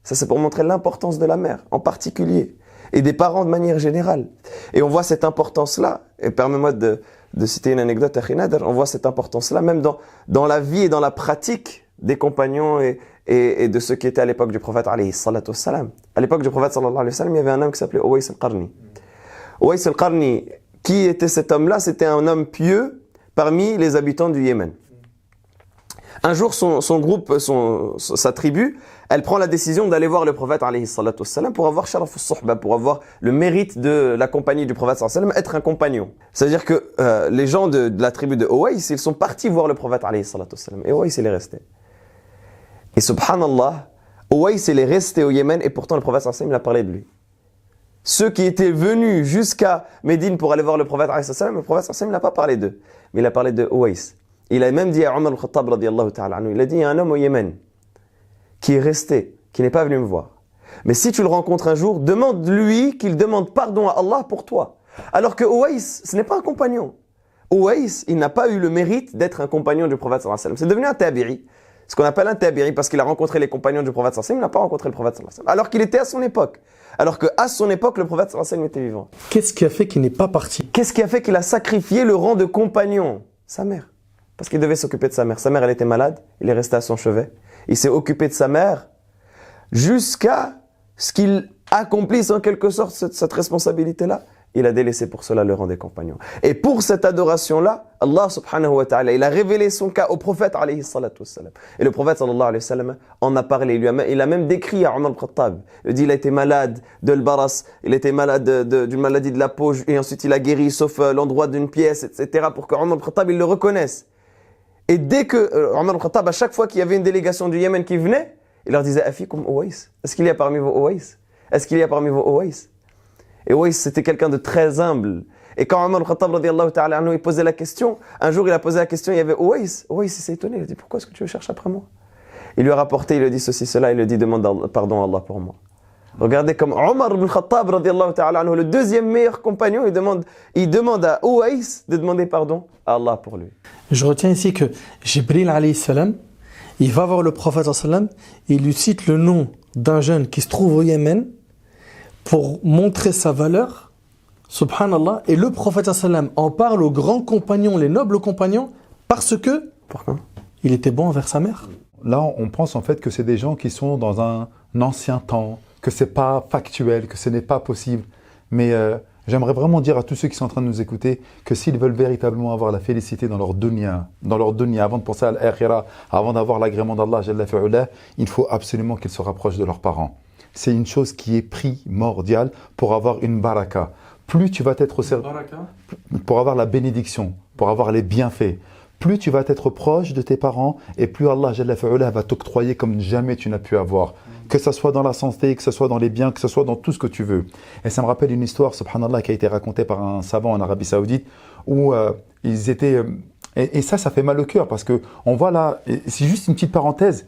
Ça, c'est pour montrer l'importance de la mère, en particulier. Et des parents de manière générale. Et on voit cette importance-là. Et permets-moi de citer une anecdote à Khinader. On voit cette importance-là même dans la vie et dans la pratique des compagnons et de ceux qui étaient à l'époque du prophète alayhi salatu wassalam. À l'époque du prophète sallallahu alayhi wa sallam, il y avait un homme qui s'appelait Uwais al-Qarni. Uwais al-Qarni, qui était cet homme-là? C'était un homme pieux parmi les habitants du Yémen. Un jour, son groupe, sa tribu, elle prend la décision d'aller voir le prophète alayhi salatu wassalam pour avoir sharaf al-suhba, pour avoir le mérite de la compagnie du prophète sallallahu alayhi wa sallam, être un compagnon. C'est-à-dire que les gens de la tribu de Uwais, ils sont partis voir le prophète alayhi salatu wassalam. Et Uwais, il est resté. Et subhanallah, Uwais, il est resté au Yémen et pourtant le prophète sallallahu alayhi wa sallam, il a parlé de lui. Ceux qui étaient venus jusqu'à Médine pour aller voir le prophète alayhi sallam, le prophète sallallahu alayhi wa sallam n'a pas parlé d'eux, mais il a parlé de Uwais. Il a même dit à Omar al-Khattab radiyallahu ta'ala anhu, il a dit, il y a un homme au Yémen qui est resté, qui n'est pas venu me voir. Mais si tu le rencontres un jour, demande-lui qu'il demande pardon à Allah pour toi. Alors que Uwais, ce n'est pas un compagnon. Uwais, il n'a pas eu le mérite d'être un compagnon du prophète sallallahu alayhi wa sallam. C'est devenu un tabi'i, ce qu'on appelle un tabi'i, parce qu'il a rencontré les compagnons du prophète sallallahu alayhi wa sallam, il n'a pas rencontré le prophète sallallahu alayhi wa sallam. Alors qu'il était à son époque. Alors qu'à son époque, le prophète sallallahu alayhi wa sallam était vivant. Qu'est-ce qui a fait qu'il n'est pas parti? Qu'est-ce qui a fait qu'il a sacrifié le rang de compagnon? Sa mère. Parce qu'il devait s'occuper de sa mère. Sa mère, elle était malade, il est resté à son chevet. Il s'est occupé de sa mère jusqu'à ce qu'il accomplisse en quelque sorte cette responsabilité-là. Il a délaissé pour cela le rang des compagnons. Et pour cette adoration-là, Allah subhanahu wa ta'ala, il a révélé son cas au prophète alayhi salatu wassalam. Et le prophète sallallahu alayhi wa sallam en a parlé. Il a même décrit à Omar al-Khattab. Il dit il a été malade de l'baras, il était malade d'une maladie de la peau, et ensuite il a guéri sauf l'endroit d'une pièce, etc. pour que Omar al-Khattab il le reconnaisse. Et dès que Omar al-Khattab, à chaque fois qu'il y avait une délégation du Yémen qui venait, il leur disait Afikum Uwais. Est-ce qu'il y a parmi vous Uwais? Est-ce qu'il y a parmi vous Uwais? Et Uwais, c'était quelqu'un de très humble. Et quand Omar al-Khattab radiyallahu ta'ala anhu, il posait la question, un jour il a posé la question, il y avait Uwais. Uwais, il s'est étonné, il a dit pourquoi est-ce que tu veux chercher après moi? Il lui a rapporté, il lui a dit ceci, cela, il lui a dit demande pardon à Allah pour moi. Regardez comme Omar ibn Khattab radiyallahu ta'ala anhu, le deuxième meilleur compagnon, il demande à Uwais de demander pardon à Allah pour lui. Je retiens ici que Jibril alayhi salam, il va voir le prophète sallam, il lui cite le nom d'un jeune qui se trouve au Yémen pour montrer sa valeur, subhanallah, et le prophète sallam en parle aux grands compagnons, les nobles compagnons, parce que Pourquoi? Il était bon envers sa mère. Là, on pense en fait que c'est des gens qui sont dans un ancien temps, que c'est pas factuel, que ce n'est pas possible. Mais J'aimerais vraiment dire à tous ceux qui sont en train de nous écouter que s'ils veulent véritablement avoir la félicité dans leur dunya, avant de penser à l'akhira, avant d'avoir l'agrément d'Allah, Jalla fi'ula, il faut absolument qu'ils se rapprochent de leurs parents. C'est une chose qui est primordiale pour avoir une baraka. Plus tu vas être au service, pour avoir la bénédiction, pour avoir les bienfaits, plus tu vas être proche de tes parents et plus Allah Jalla fi'ula va t'octroyer comme jamais tu n'as pu avoir. Que ce soit dans la santé, que ce soit dans les biens, que ce soit dans tout ce que tu veux. Et ça me rappelle une histoire, subhanallah, qui a été racontée par un savant en Arabie Saoudite où ils étaient... et ça fait mal au cœur parce que on voit là, c'est juste une petite parenthèse,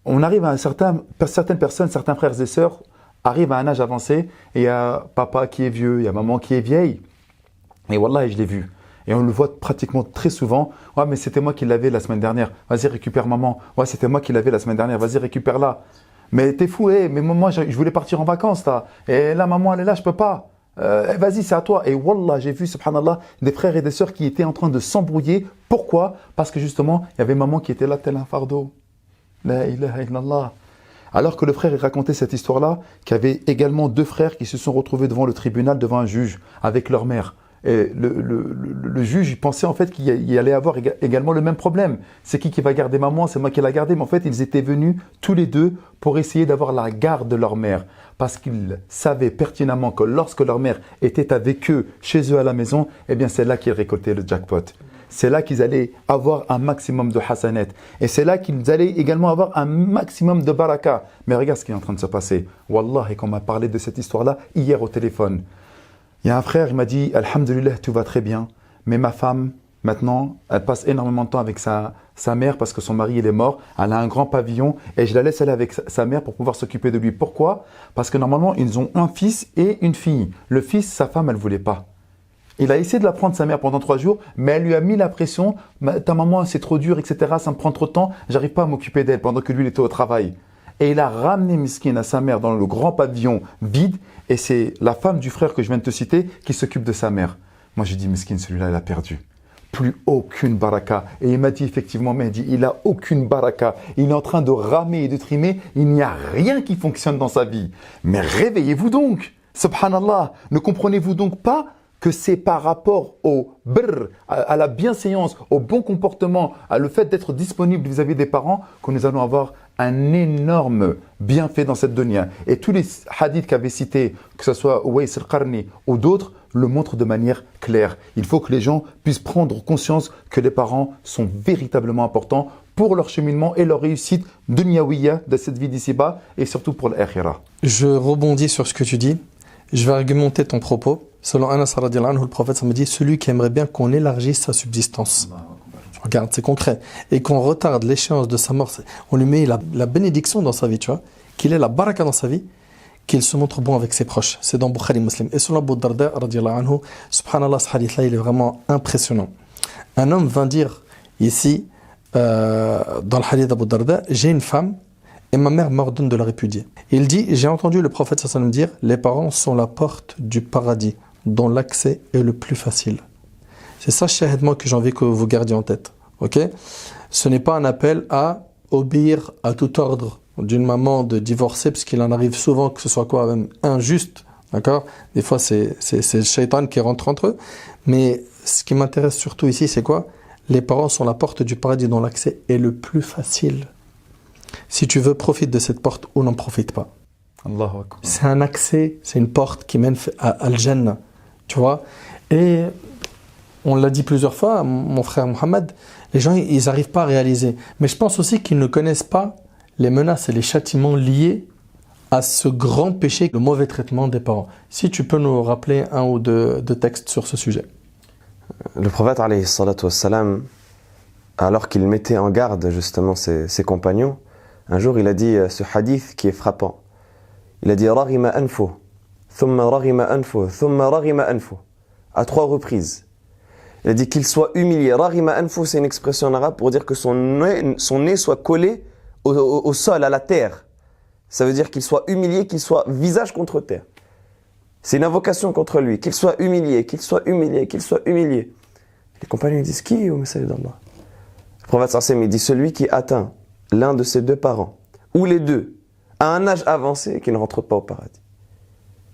on arrive à certaines personnes, certains frères et sœurs arrivent à un âge avancé et il y a papa qui est vieux, il y a maman qui est vieille. Et wallah, je l'ai vu. Et on le voit pratiquement très souvent. Ouais, mais c'était moi qui l'avais la semaine dernière. Vas-y, récupère maman. Ouais, c'était moi qui l'avais la semaine dernière. Vas-y, récupère-la. Mais t'es fou, mais moi je voulais partir en vacances là. Et là maman elle est là, je peux pas. Vas-y, c'est à toi. Et wallah, j'ai vu, subhanallah, des frères et des sœurs qui étaient en train de s'embrouiller. Pourquoi? Parce que justement, il y avait maman qui était là tel un fardeau. La ilaha illallah. Alors que le frère il racontait cette histoire-là, qu'il y avait également deux frères qui se sont retrouvés devant le tribunal, devant un juge, avec leur mère. Et le juge, il pensait en fait qu'il y allait avoir également le même problème. C'est qui va garder maman? C'est moi qui la gardée. Mais en fait, ils étaient venus tous les deux pour essayer d'avoir la garde de leur mère. Parce qu'ils savaient pertinemment que lorsque leur mère était avec eux, chez eux à la maison, eh bien c'est là qu'ils récoltaient le jackpot. C'est là qu'ils allaient avoir un maximum de hasanet. Et c'est là qu'ils allaient également avoir un maximum de baraka. Mais regarde ce qui est en train de se passer. Wallah, et qu'on m'a parlé de cette histoire-là hier au téléphone. Il y a un frère, il m'a dit, Alhamdulillah, tout va très bien. Mais ma femme, maintenant, elle passe énormément de temps avec sa mère parce que son mari, il est mort. Elle a un grand pavillon et je la laisse aller avec sa mère pour pouvoir s'occuper de lui. Pourquoi? Parce que normalement, ils ont un fils et une fille. Le fils, sa femme, elle ne voulait pas. Il a essayé de la prendre sa mère pendant 3 jours, mais elle lui a mis la pression. Ta maman, c'est trop dur, etc. Ça me prend trop de temps. J'arrive pas à m'occuper d'elle pendant que lui, il était au travail. Et il a ramené Miskin à sa mère dans le grand pavillon vide. Et c'est la femme du frère que je viens de te citer qui s'occupe de sa mère. Moi, j'ai dit, Miskin, celui-là, il a perdu. Plus aucune baraka. Et il m'a dit effectivement, Mehdi, il n'a aucune baraka. Il est en train de ramer et de trimer. Il n'y a rien qui fonctionne dans sa vie. Mais réveillez-vous donc. Subhanallah. Ne comprenez-vous donc pas que c'est par rapport au brr, à la bienséance, au bon comportement, à le fait d'être disponible vis-à-vis des parents, que nous allons avoir un énorme bienfait dans cette dunya. Et tous les hadiths qu'avait cités, que ce soit Uwais al-Qarni ou d'autres, le montrent de manière claire. Il faut que les gens puissent prendre conscience que les parents sont véritablement importants pour leur cheminement et leur réussite dunyawiyya de cette vie d'ici-bas et surtout pour l'akhira. Je rebondis sur ce que tu dis. Je vais argumenter ton propos. Selon Anas radhiyallahu anhu, le prophète me dit, celui qui aimerait bien qu'on élargisse sa subsistance. Regarde, c'est concret. Et qu'on retarde l'échéance de sa mort, on lui met la bénédiction dans sa vie, tu vois, qu'il ait la baraka dans sa vie, qu'il se montre bon avec ses proches. C'est dans Bukhari Muslim. Et selon Abu Darda radhiyallahu anhu, subhanallah, ce hadith-là, il est vraiment impressionnant. Un homme vint dire ici, dans le hadith d'Abu Darda, j'ai une femme, et ma mère m'ordonne de la répudier. Il dit, j'ai entendu le prophète sallallahu alayhi wa sallam dire, les parents sont la porte du paradis, dont l'accès est le plus facile. C'est ça, shahidement, que j'ai envie que vous gardiez en tête. Ok? Ce n'est pas un appel à obéir à tout ordre d'une maman de divorcer, parce qu'il en arrive souvent que ce soit quoi, même injuste. D'accord? Des fois, c'est le shaitan qui rentre entre eux. Mais ce qui m'intéresse surtout ici, c'est quoi? Les parents sont la porte du paradis, dont l'accès est le plus facile. Si tu veux, profite de cette porte ou n'en profite pas. Allahu Akbar. C'est un accès, c'est une porte qui mène à Al-Jannah. Tu vois? Et on l'a dit plusieurs fois, mon frère Mohamed, les gens, ils n'arrivent pas à réaliser. Mais je pense aussi qu'ils ne connaissent pas les menaces et les châtiments liés à ce grand péché, le mauvais traitement des parents. Si tu peux nous rappeler un ou deux textes sur ce sujet. Le prophète, alayhi salatu wassalam, alors qu'il mettait en garde justement ses compagnons, un jour il a dit ce hadith qui est frappant. Il a dit « Raghima anfu, thumma raghima anfu, thumma raghima anfu » à 3 reprises. Il a dit qu'il soit humilié. Raghima anfu, c'est une expression en arabe pour dire que son nez soit collé au sol, à la terre. Ça veut dire qu'il soit humilié, qu'il soit visage contre terre. C'est une invocation contre lui, qu'il soit humilié, qu'il soit humilié, qu'il soit humilié. Les compagnons disent « Qui au message d'Allah ?» Le prophète sallallahu il dit « Celui qui atteint l'un de ses 2 parents, ou les 2, à un âge avancé, qui ne rentre pas au paradis. »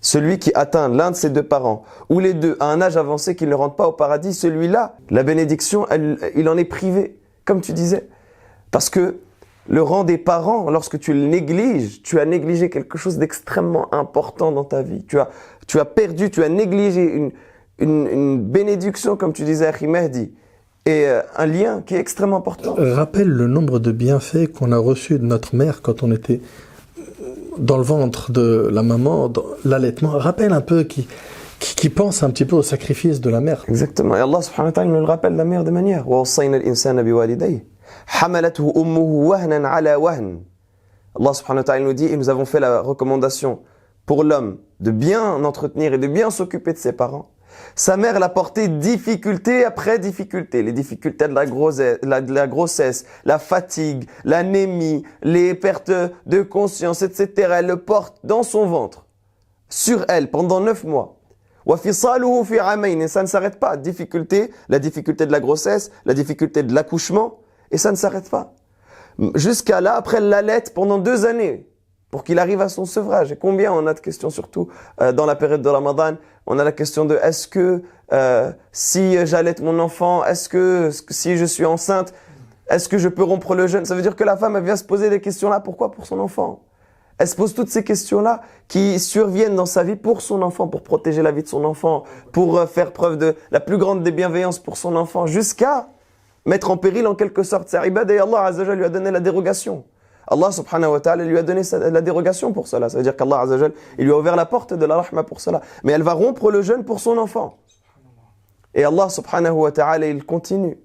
Celui qui atteint l'un de ses deux parents, ou les deux, à un âge avancé qu'il ne rentre pas au paradis, celui-là, la bénédiction, il en est privé, comme tu disais. Parce que le rang des parents, lorsque tu le négliges, tu as négligé quelque chose d'extrêmement important dans ta vie. Tu as perdu, tu as négligé une bénédiction, comme tu disais, Akhi Mehdi, et un lien qui est extrêmement important. Rappelle le nombre de bienfaits qu'on a reçus de notre mère quand on était dans le ventre de la maman, dans l'allaitement. Rappelle un peu qui pense un petit peu au sacrifice de la mère. Exactement. Et Allah subhanahu wa ta'ala nous le rappelle de la meilleure des manières. وَوَصَّيْنَا الْإِنسَانَ بِوَالِدَيْهِ حَمَلَتْهُ أُمُّهُ وَهْنًا عَلَى وَهْنٍ. Allah subhanahu wa ta'ala nous dit, et nous avons fait la recommandation pour l'homme de bien entretenir et de bien s'occuper de ses parents. Sa mère l'a porté difficulté après difficulté. Les difficultés de la grossesse, la fatigue, l'anémie, les pertes de conscience, etc. Elle le porte dans son ventre, sur elle, pendant 9 mois. وَفِصَالُهُ فِي عَامَيْنِ. Et ça ne s'arrête pas. La difficulté de la grossesse, la difficulté de l'accouchement, et ça ne s'arrête pas. Jusqu'à là, après, elle l'allait pendant 2 années pour qu'il arrive à son sevrage. Et combien on a de questions, surtout dans la période de Ramadan, on a la question de est-ce que si j'allaite mon enfant, est-ce que si je suis enceinte, est-ce que je peux rompre le jeûne? Ça veut dire que la femme, elle vient se poser des questions-là. Pourquoi? Pour son enfant. Elle se pose toutes ces questions-là qui surviennent dans sa vie pour son enfant, pour protéger la vie de son enfant, pour faire preuve de la plus grande des bienveillances pour son enfant, jusqu'à mettre en péril en quelque sorte sa ibada. Et Allah Azza wa Jalla lui a donné la dérogation. Allah subhanahu wa ta'ala lui a donné la dérogation pour cela. Ça veut dire qu'Allah Azza wa Jalla, il lui a ouvert la porte de la rahma pour cela. Mais elle va rompre le jeûne pour son enfant. Et Allah subhanahu wa ta'ala, il continue.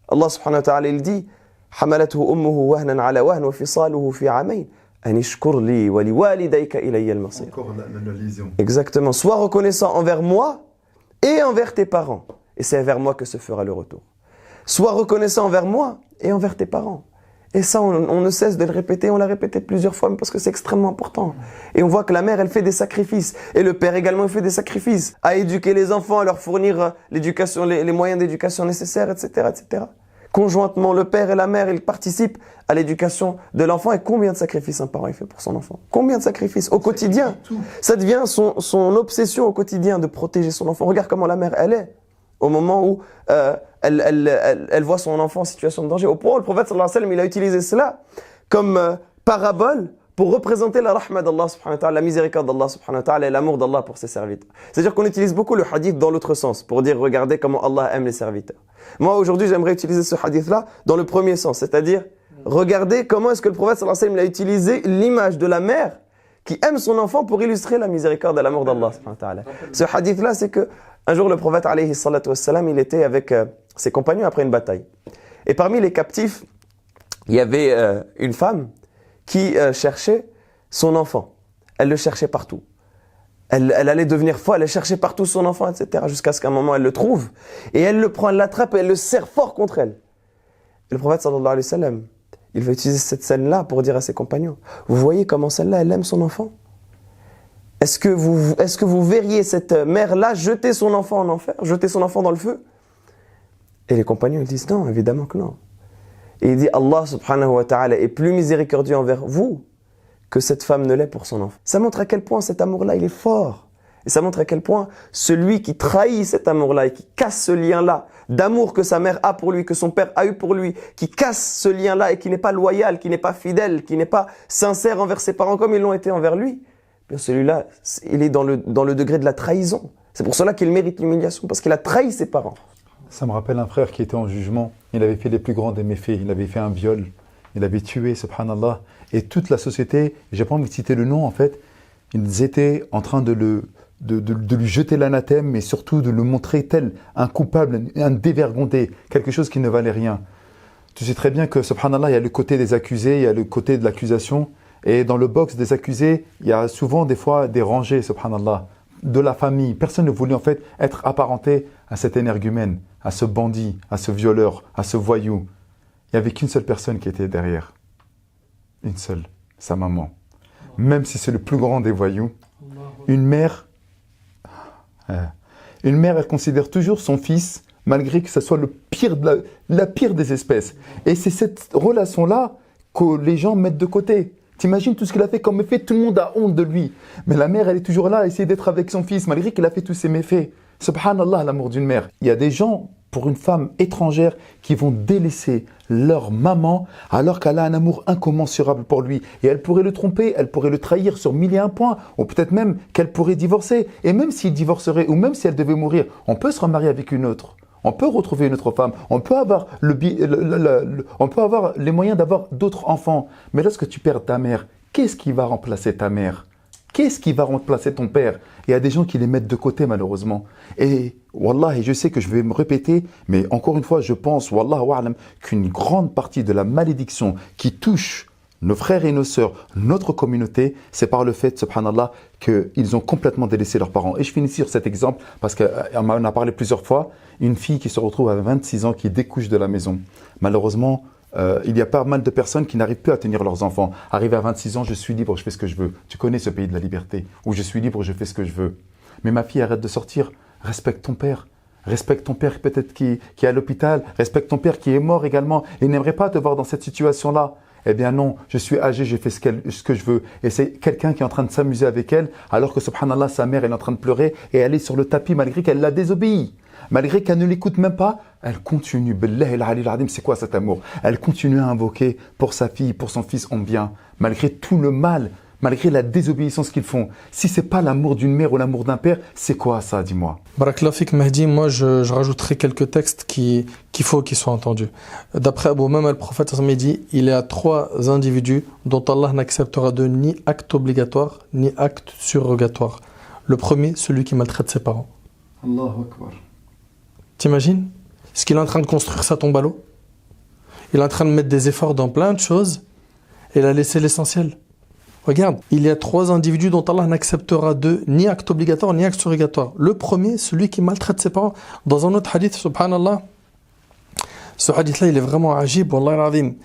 Allah subhanahu wa ta'ala, il dit حَمَلَتْهُ أُمُّهُ وَهْنًا عَلَى وَهْنٍ وَفِصَالُهُ فِي عَامَيْنِ أَنِ اشْكُرْ لِي وَلِوَالِدَيْكَ إِلَيَّ الْمَصِيرُ. Encore la liaison. Exactement. Sois reconnaissant envers moi et envers tes parents. Et c'est vers moi que se fera le retour. Sois reconnaissant envers moi et envers tes parents. Et ça, on ne cesse de le répéter, on l'a répété plusieurs fois, parce que c'est extrêmement important. Et on voit que la mère, elle fait des sacrifices. Et le père également, il fait des sacrifices. À éduquer les enfants, à leur fournir l'éducation, les moyens d'éducation nécessaires, etc., etc. Conjointement, le père et la mère, ils participent à l'éducation de l'enfant. Et combien de sacrifices un parent il fait pour son enfant? Combien de sacrifices au quotidien? Ça devient son obsession au quotidien de protéger son enfant. Regarde comment la mère, elle est. Au moment où elle voit son enfant en situation de danger. Au point où le prophète sallallahu alayhi wa sallam, il a utilisé cela comme parabole pour représenter la rahma d'Allah subhanahu wa ta'ala, la miséricorde d'Allah subhanahu wa ta'ala et l'amour d'Allah pour ses serviteurs. C'est-à-dire qu'on utilise beaucoup le hadith dans l'autre sens, pour dire regardez comment Allah aime les serviteurs. Moi aujourd'hui j'aimerais utiliser ce hadith-là dans le premier sens, c'est-à-dire regardez comment est-ce que le prophète sallallahu alayhi wa sallam a utilisé l'image de la mère qui aime son enfant pour illustrer la miséricorde et l'amour d'Allah subhanahu wa ta'ala. Ce hadith-là, c'est que un jour, le prophète, alayhi salatu wassalam, il était avec ses compagnons après une bataille. Et parmi les captifs, il y avait une femme qui cherchait son enfant. Elle le cherchait partout. Elle allait devenir folle, elle cherchait partout son enfant, etc. Jusqu'à ce qu'à un moment, elle le trouve. Et elle le prend, elle l'attrape et elle le serre fort contre elle. Et le prophète, sallallahu alayhi wa sallam, il va utiliser cette scène-là pour dire à ses compagnons, vous voyez comment celle-là, elle aime son enfant? Est-ce que vous verriez cette mère-là jeter son enfant en enfer, jeter son enfant dans le feu? Et les compagnons ils disent non, évidemment que non. Et il dit Allah subhanahu wa ta'ala est plus miséricordieux envers vous que cette femme ne l'est pour son enfant. Ça montre à quel point cet amour-là il est fort. Et ça montre à quel point celui qui trahit cet amour-là et qui casse ce lien-là d'amour que sa mère a pour lui, que son père a eu pour lui, qui casse ce lien-là et qui n'est pas loyal, qui n'est pas fidèle, qui n'est pas sincère envers ses parents comme ils l'ont été envers lui, bien celui-là, il est dans le degré de la trahison. C'est pour cela qu'il mérite l'humiliation, parce qu'il a trahi ses parents. Ça me rappelle un frère qui était en jugement. Il avait fait les plus grands des méfaits. Il avait fait un viol. Il avait tué, subhanallah. Et toute la société, j'ai pas envie de citer le nom en fait, ils étaient en train de lui jeter l'anathème, mais surtout de le montrer tel un coupable, un dévergondé, quelque chose qui ne valait rien. Tu sais très bien que, subhanallah, il y a le côté des accusés, il y a le côté de l'accusation. Et dans le box des accusés, il y a souvent des fois des rangées, subhanallah, de la famille. Personne ne voulait en fait être apparenté à cet énergumène, à ce bandit, à ce violeur, à ce voyou. Il n'y avait qu'une seule personne qui était derrière. Une seule, sa maman. Même si c'est le plus grand des voyous, une mère, elle considère toujours son fils, malgré que ce soit le pire la pire des espèces. Et c'est cette relation-là que les gens mettent de côté. T'imagines tout ce qu'il a fait comme méfait, tout le monde a honte de lui. Mais la mère, elle est toujours là à essayer d'être avec son fils, malgré qu'il a fait tous ces méfaits. Subhanallah, l'amour d'une mère. Il y a des gens, pour une femme étrangère, qui vont délaisser leur maman alors qu'elle a un amour incommensurable pour lui. Et elle pourrait le tromper, elle pourrait le trahir sur 1001 points, ou peut-être même qu'elle pourrait divorcer. Et même s'il divorcerait, ou même si elle devait mourir, on peut se remarier avec une autre. On peut retrouver une autre femme, on peut avoir, on peut avoir les moyens d'avoir d'autres enfants. Mais lorsque tu perds ta mère, qu'est-ce qui va remplacer ta mère? Qu'est-ce qui va remplacer ton père? Il y a des gens qui les mettent de côté malheureusement. Et Wallah, je sais que je vais me répéter, mais encore une fois, je pense, Wallah wa'alam, qu'une grande partie de la malédiction qui touche nos frères et nos sœurs, notre communauté, c'est par le fait, subhanallah, qu'ils ont complètement délaissé leurs parents. Et je finis sur cet exemple, parce qu'on en a parlé plusieurs fois, une fille qui se retrouve à 26 ans, qui découche de la maison. Malheureusement, il y a pas mal de personnes qui n'arrivent plus à tenir leurs enfants. Arrivé à 26 ans, je suis libre, je fais ce que je veux. Tu connais ce pays de la liberté, où je suis libre, je fais ce que je veux. Mais ma fille, arrête de sortir, respecte ton père. Respecte ton père peut-être qui est à l'hôpital, respecte ton père qui est mort également. Il n'aimerait pas te voir dans cette situation-là. Eh bien non, je suis âgé, j'ai fait ce que je veux. Et c'est quelqu'un qui est en train de s'amuser avec elle, alors que subhanallah, sa mère elle est en train de pleurer et elle est sur le tapis malgré qu'elle l'a désobéi. Malgré qu'elle ne l'écoute même pas, elle continue. Billah el-Ali al-Adim, c'est quoi cet amour? Elle continue à invoquer pour sa fille, pour son fils en bien, malgré tout le mal, malgré la désobéissance qu'ils font. Si c'est pas l'amour d'une mère ou l'amour d'un père, c'est quoi ça, dis-moi? Barakallahu fik Mahdi, moi je rajouterai quelques textes qu'il faut qu'ils soient entendus. D'après Abu Umama, le prophète dit, il y a 3 individus dont Allah n'acceptera de ni acte obligatoire, ni acte surrogatoire. Le premier, celui qui maltraite ses parents. Allahu Akbar. T'imagines? Est-ce qu'il est en train de construire sa tombe à l'eau? Il est en train de mettre des efforts dans plein de choses et il a laissé l'essentiel. Regarde, il y a 3 individus dont Allah n'acceptera de ni acte obligatoire ni acte surrogatoire. Le premier, celui qui maltraite ses parents. Dans un autre hadith, subhanallah, ce hadith-là, il est vraiment ajib, wallah al-azim.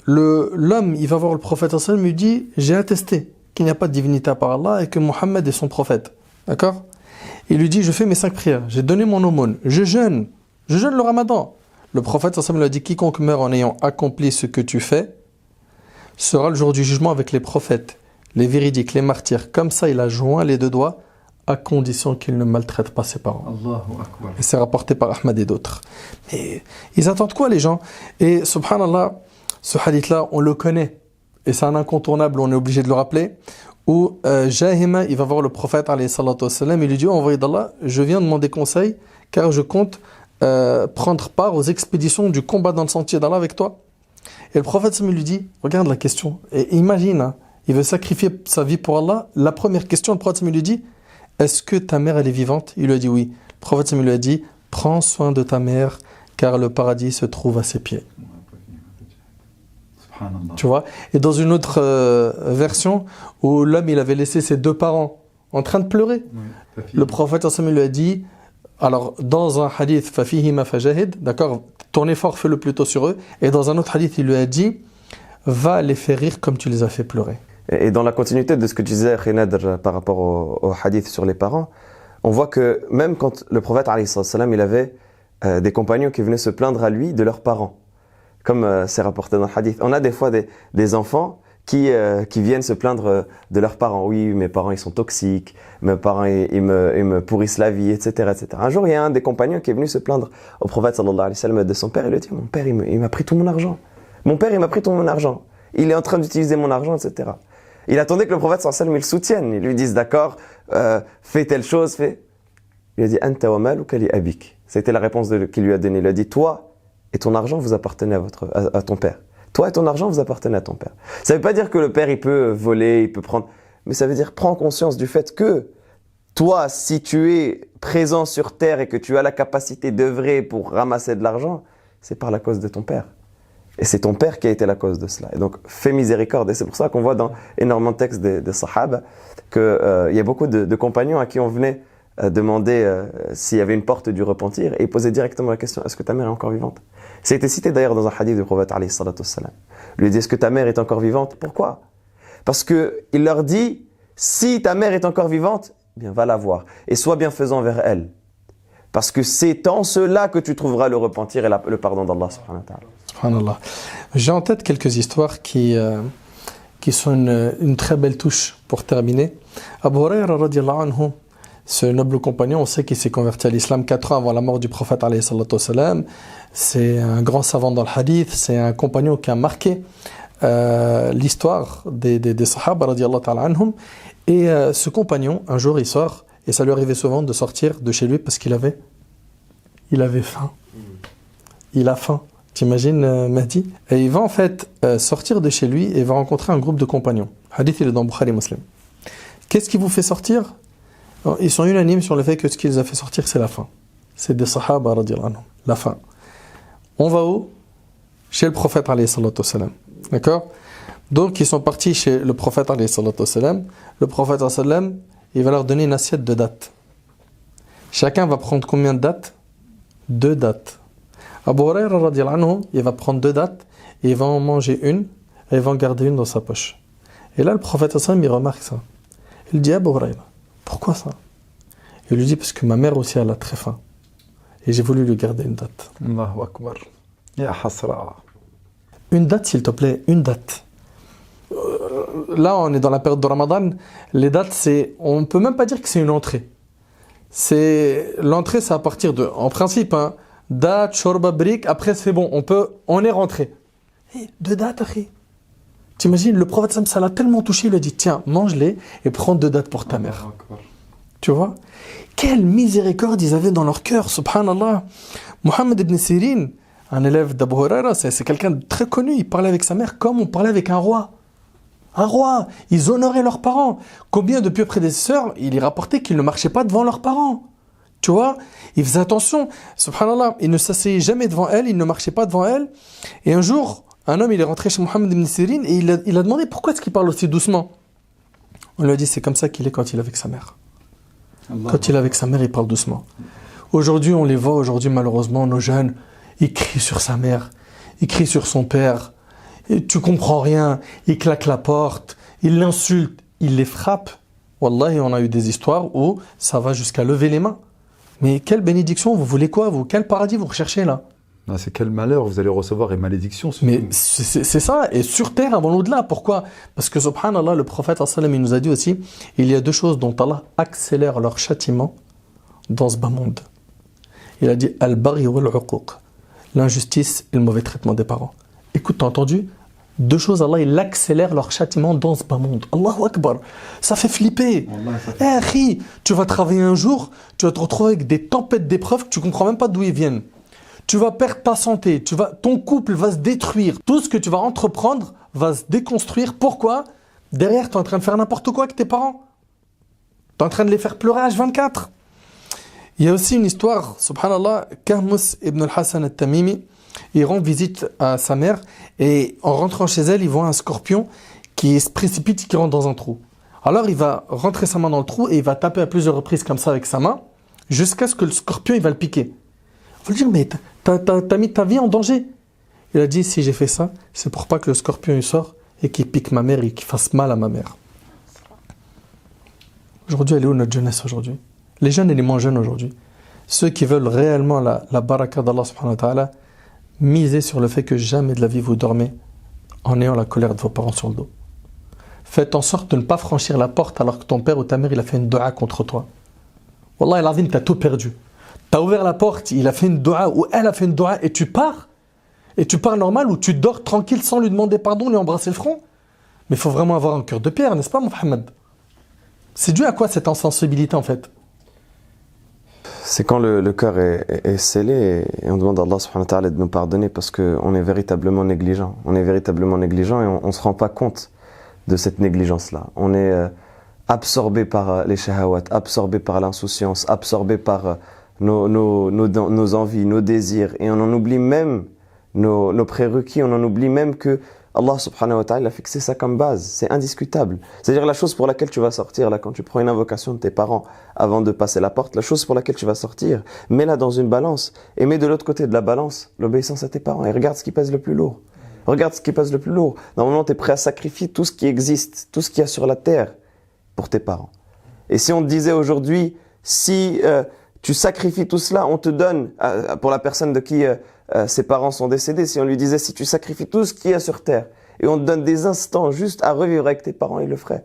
L'homme, il va voir le prophète sallallahu alayhi wa sallam, il lui dit, j'ai attesté qu'il n'y a pas de divinité à part Allah et que Mohammed est son prophète. D'accord? Il lui dit, je fais mes 5 prières, j'ai donné mon aumône, je jeûne le ramadan. Le prophète sallallahu alayhi wa sallam lui a dit, quiconque meurt en ayant accompli ce que tu fais, sera le jour du jugement avec les prophètes, les véridiques, les martyrs. Comme ça, il a joint les 2 doigts, à condition qu'il ne maltraite pas ses parents. Allahu Akbar. Et c'est rapporté par Ahmad et d'autres. Mais ils attendent quoi, les gens? Et subhanallah, ce hadith-là, on le connaît. Et c'est un incontournable, on est obligé de le rappeler. Où Jahima, il va voir le prophète, alayhi salatu wassalam, il lui dit, envoyé d'Allah, je viens demander conseil, car je compte prendre part aux expéditions du combat dans le sentier d'Allah avec toi. Et le prophète lui dit, regarde la question, et imagine, hein, il veut sacrifier sa vie pour Allah. La première question, le prophète lui dit, est-ce que ta mère elle est vivante? Il lui a dit oui. Le prophète lui a dit, prends soin de ta mère, car le paradis se trouve à ses pieds. Tu vois? Et dans une autre version, où l'homme il avait laissé ses 2 parents en train de pleurer, le prophète lui a dit, alors dans un hadith, fafihima fajahid, d'accord, ton effort fais-le plutôt sur eux. Et dans un autre hadith, il lui a dit, va les faire rire comme tu les as fait pleurer. Et dans la continuité de ce que tu disais, Khinadr, par rapport au hadith sur les parents, on voit que même quand le prophète, alayhi salam, il avait des compagnons qui venaient se plaindre à lui de leurs parents, comme c'est rapporté dans le hadith. On a des fois des enfants qui viennent se plaindre de leurs parents. Oui, mes parents ils sont toxiques, mes parents ils me pourrissent la vie, etc., etc. Un jour, il y a un des compagnons qui est venu se plaindre au prophète sallallahu alayhi wa sallam de son père. Il lui dit, mon père il m'a pris tout mon argent. Mon père il m'a pris tout mon argent. Il est en train d'utiliser mon argent, etc. Il attendait que le prophète sallallahu alayhi wa sallam il le soutienne. Il lui dise, d'accord, fais telle chose, fais. Il a dit, anta wa maluka li abik. C'était la réponse qu'il lui a donnée. Il a dit, toi et ton argent vous appartenez à ton père. Toi et ton argent vous appartenez à ton père. Ça ne veut pas dire que le père il peut voler, il peut prendre, mais ça veut dire prends conscience du fait que toi, si tu es présent sur terre et que tu as la capacité d'œuvrer pour ramasser de l'argent, c'est par la cause de ton père. Et c'est ton père qui a été la cause de cela. Et donc fais miséricorde. Et c'est pour ça qu'on voit dans énormément de textes des Sahaba qu'il y a beaucoup de compagnons à qui on venait demander s'il y avait une porte du repentir et ils posaient directement la question, est-ce que ta mère est encore vivante? C'était cité d'ailleurs dans un hadith du prophète alayhi salatu wassalam. Il lui dit, est-ce que ta mère est encore vivante? Pourquoi? Parce qu'il leur dit, si ta mère est encore vivante, eh bien va la voir et sois bienfaisant vers elle. Parce que c'est en cela que tu trouveras le repentir et le pardon d'Allah subhanahu wa ta'ala. Subhanallah. J'ai en tête quelques histoires qui qui sont une très belle touche pour terminer. Abu Huraira radiallahu anhu, ce noble compagnon, on sait qu'il s'est converti à l'islam 4 ans avant la mort du prophète alayhi salatu wassalam. C'est un grand savant dans le hadith, c'est un compagnon qui a marqué l'histoire des sahaba radiallahu ta'ala anhum. Et ce compagnon, un jour il sort, et ça lui arrivait souvent de sortir de chez lui parce qu'il avait faim. Il a faim. T'imagines Mahdi? Et il va en fait sortir de chez lui et il va rencontrer un groupe de compagnons. Hadith, il est dans Bukhari Muslim. Qu'est-ce qui vous fait sortir? Ils sont unanimes sur le fait que ce qui les a fait sortir, c'est la faim. C'est des sahaba radiallahu anhum. La faim. On va où? Chez le prophète alayhi salatu wassalam. D'accord? Donc ils sont partis chez le prophète alayhi salatu wassalam. Le prophète alayhi salatu wassalam, il va leur donner une assiette de dattes. Chacun va prendre combien de dattes? 2 dattes. Abu Huraira radiallahu anhu, il va prendre 2 dattes et il va en manger une et il va en garder une dans sa poche. Et là le prophète sallallahu alayhi wa sallam, il remarque ça. Il dit à Abu Huraira, pourquoi ça? Il lui dit parce que ma mère aussi elle a très faim et j'ai voulu lui garder une date. Allahu Akbar. Ya hasra. Une date s'il te plaît, une date. Là on est dans la période de Ramadan, les dates on peut même pas dire que c'est une entrée. L'entrée c'est à partir de, en principe, hein, date, shorba, brique, après c'est bon, on est rentré. Hey, 2 dates, akhi. T'imagines, le prophète ça l'a tellement touché, il lui a dit tiens, mange-les et prends 2 dates pour ta mère. Tu vois? Quelle miséricorde ils avaient dans leur cœur, subhanallah. Mohammed ibn Sirin, un élève d'Abu Huraira, c'est quelqu'un de très connu, il parlait avec sa mère comme on parlait avec un roi. Un roi, ils honoraient leurs parents. Combien de pieux prédécesseurs, il y rapportait qu'ils ne marchaient pas devant leurs parents. Tu vois, ils faisaient attention, subhanallah, ils ne s'asseyaient jamais devant elle, ils ne marchaient pas devant elle. Et un jour, un homme, il est rentré chez Mohammed ibn Sirin et il a demandé pourquoi est-ce qu'il parle aussi doucement. On lui a dit c'est comme ça qu'il est quand il est avec sa mère. Quand il est avec sa mère, il parle doucement. Aujourd'hui, on les voit, malheureusement, nos jeunes, ils crient sur sa mère, ils crient sur son père. Et tu comprends rien, ils claquent la porte, ils l'insultent, ils les frappent. Wallahi, on a eu des histoires où ça va jusqu'à lever les mains. Mais quelle bénédiction, vous voulez quoi, vous? Quel paradis vous recherchez là? Non, c'est quel malheur vous allez recevoir et malédiction. Mais c'est ça, et sur terre avant l'au-delà. Pourquoi? Parce que subhanallah, le prophète il nous a dit aussi, il y a 2 choses dont Allah accélère leur châtiment dans ce bas monde. Il a dit al-baghi wal-uquq, l'injustice et le mauvais traitement des parents. Écoute, t'as entendu? 2 choses, Allah, il accélère leur châtiment dans ce bas monde. Allahu Akbar. Ça fait flipper. Eh, tu vas travailler un jour, tu vas te retrouver avec des tempêtes d'épreuves que tu comprends même pas d'où ils viennent. Tu vas perdre ta santé, ton couple va se détruire. Tout ce que tu vas entreprendre va se déconstruire. Pourquoi? Derrière, tu es en train de faire n'importe quoi avec tes parents. Tu es en train de les faire pleurer à H24. Il y a aussi une histoire, subhanallah, Kahmus ibn al-Hassan al-Tamimi, il rend visite à sa mère et en rentrant chez elle, il voit un scorpion qui se précipite, qui rentre dans un trou. Alors il va rentrer sa main dans le trou et il va taper à plusieurs reprises comme ça avec sa main jusqu'à ce que le scorpion il va le piquer. Il faut lui dire mais t'as mis ta vie en danger. Il a dit si j'ai fait ça, c'est pour pas que le scorpion il sort et qu'il pique ma mère et qu'il fasse mal à ma mère. Aujourd'hui, elle est où notre jeunesse aujourd'hui? Les jeunes et les moins jeunes aujourd'hui. Ceux qui veulent réellement la baraka d'Allah subhanahu wa ta'ala, misez sur le fait que jamais de la vie vous dormez en ayant la colère de vos parents sur le dos. Faites en sorte de ne pas franchir la porte alors que ton père ou ta mère il a fait une dua contre toi. Wallah al-azim, t'as tout perdu. T'as ouvert la porte, il a fait une dua ou elle a fait une dua et tu pars normal ou tu dors tranquille sans lui demander pardon, lui embrasser le front. Mais il faut vraiment avoir un cœur de pierre, n'est-ce pas Mohamed? C'est dû à quoi cette insensibilité en fait? C'est quand le cœur est scellé et on demande à Allah subhanahu wa ta'ala de nous pardonner parce qu'on est véritablement négligent. On est véritablement négligent et on ne se rend pas compte de cette négligence-là. On est absorbé par les shahawat, absorbé par l'insouciance, absorbé par nos envies, nos désirs et on en oublie même nos prérequis, on en oublie même que Allah subhanahu wa ta'ala a fixé ça comme base, c'est indiscutable. C'est-à-dire la chose pour laquelle tu vas sortir, là, quand tu prends une invocation de tes parents avant de passer la porte, la chose pour laquelle tu vas sortir, mets-la dans une balance et mets de l'autre côté de la balance l'obéissance à tes parents et regarde ce qui pèse le plus lourd. Regarde ce qui pèse le plus lourd. Normalement, tu es prêt à sacrifier tout ce qui existe, tout ce qu'il y a sur la terre pour tes parents. Et si on te disait aujourd'hui, si tu sacrifies tout cela, on te donne, pour la personne de qui ses parents sont décédés, si on lui disait si tu sacrifies tout ce qu'il y a sur terre et on te donne des instants juste à revivre avec tes parents, ils le feraient.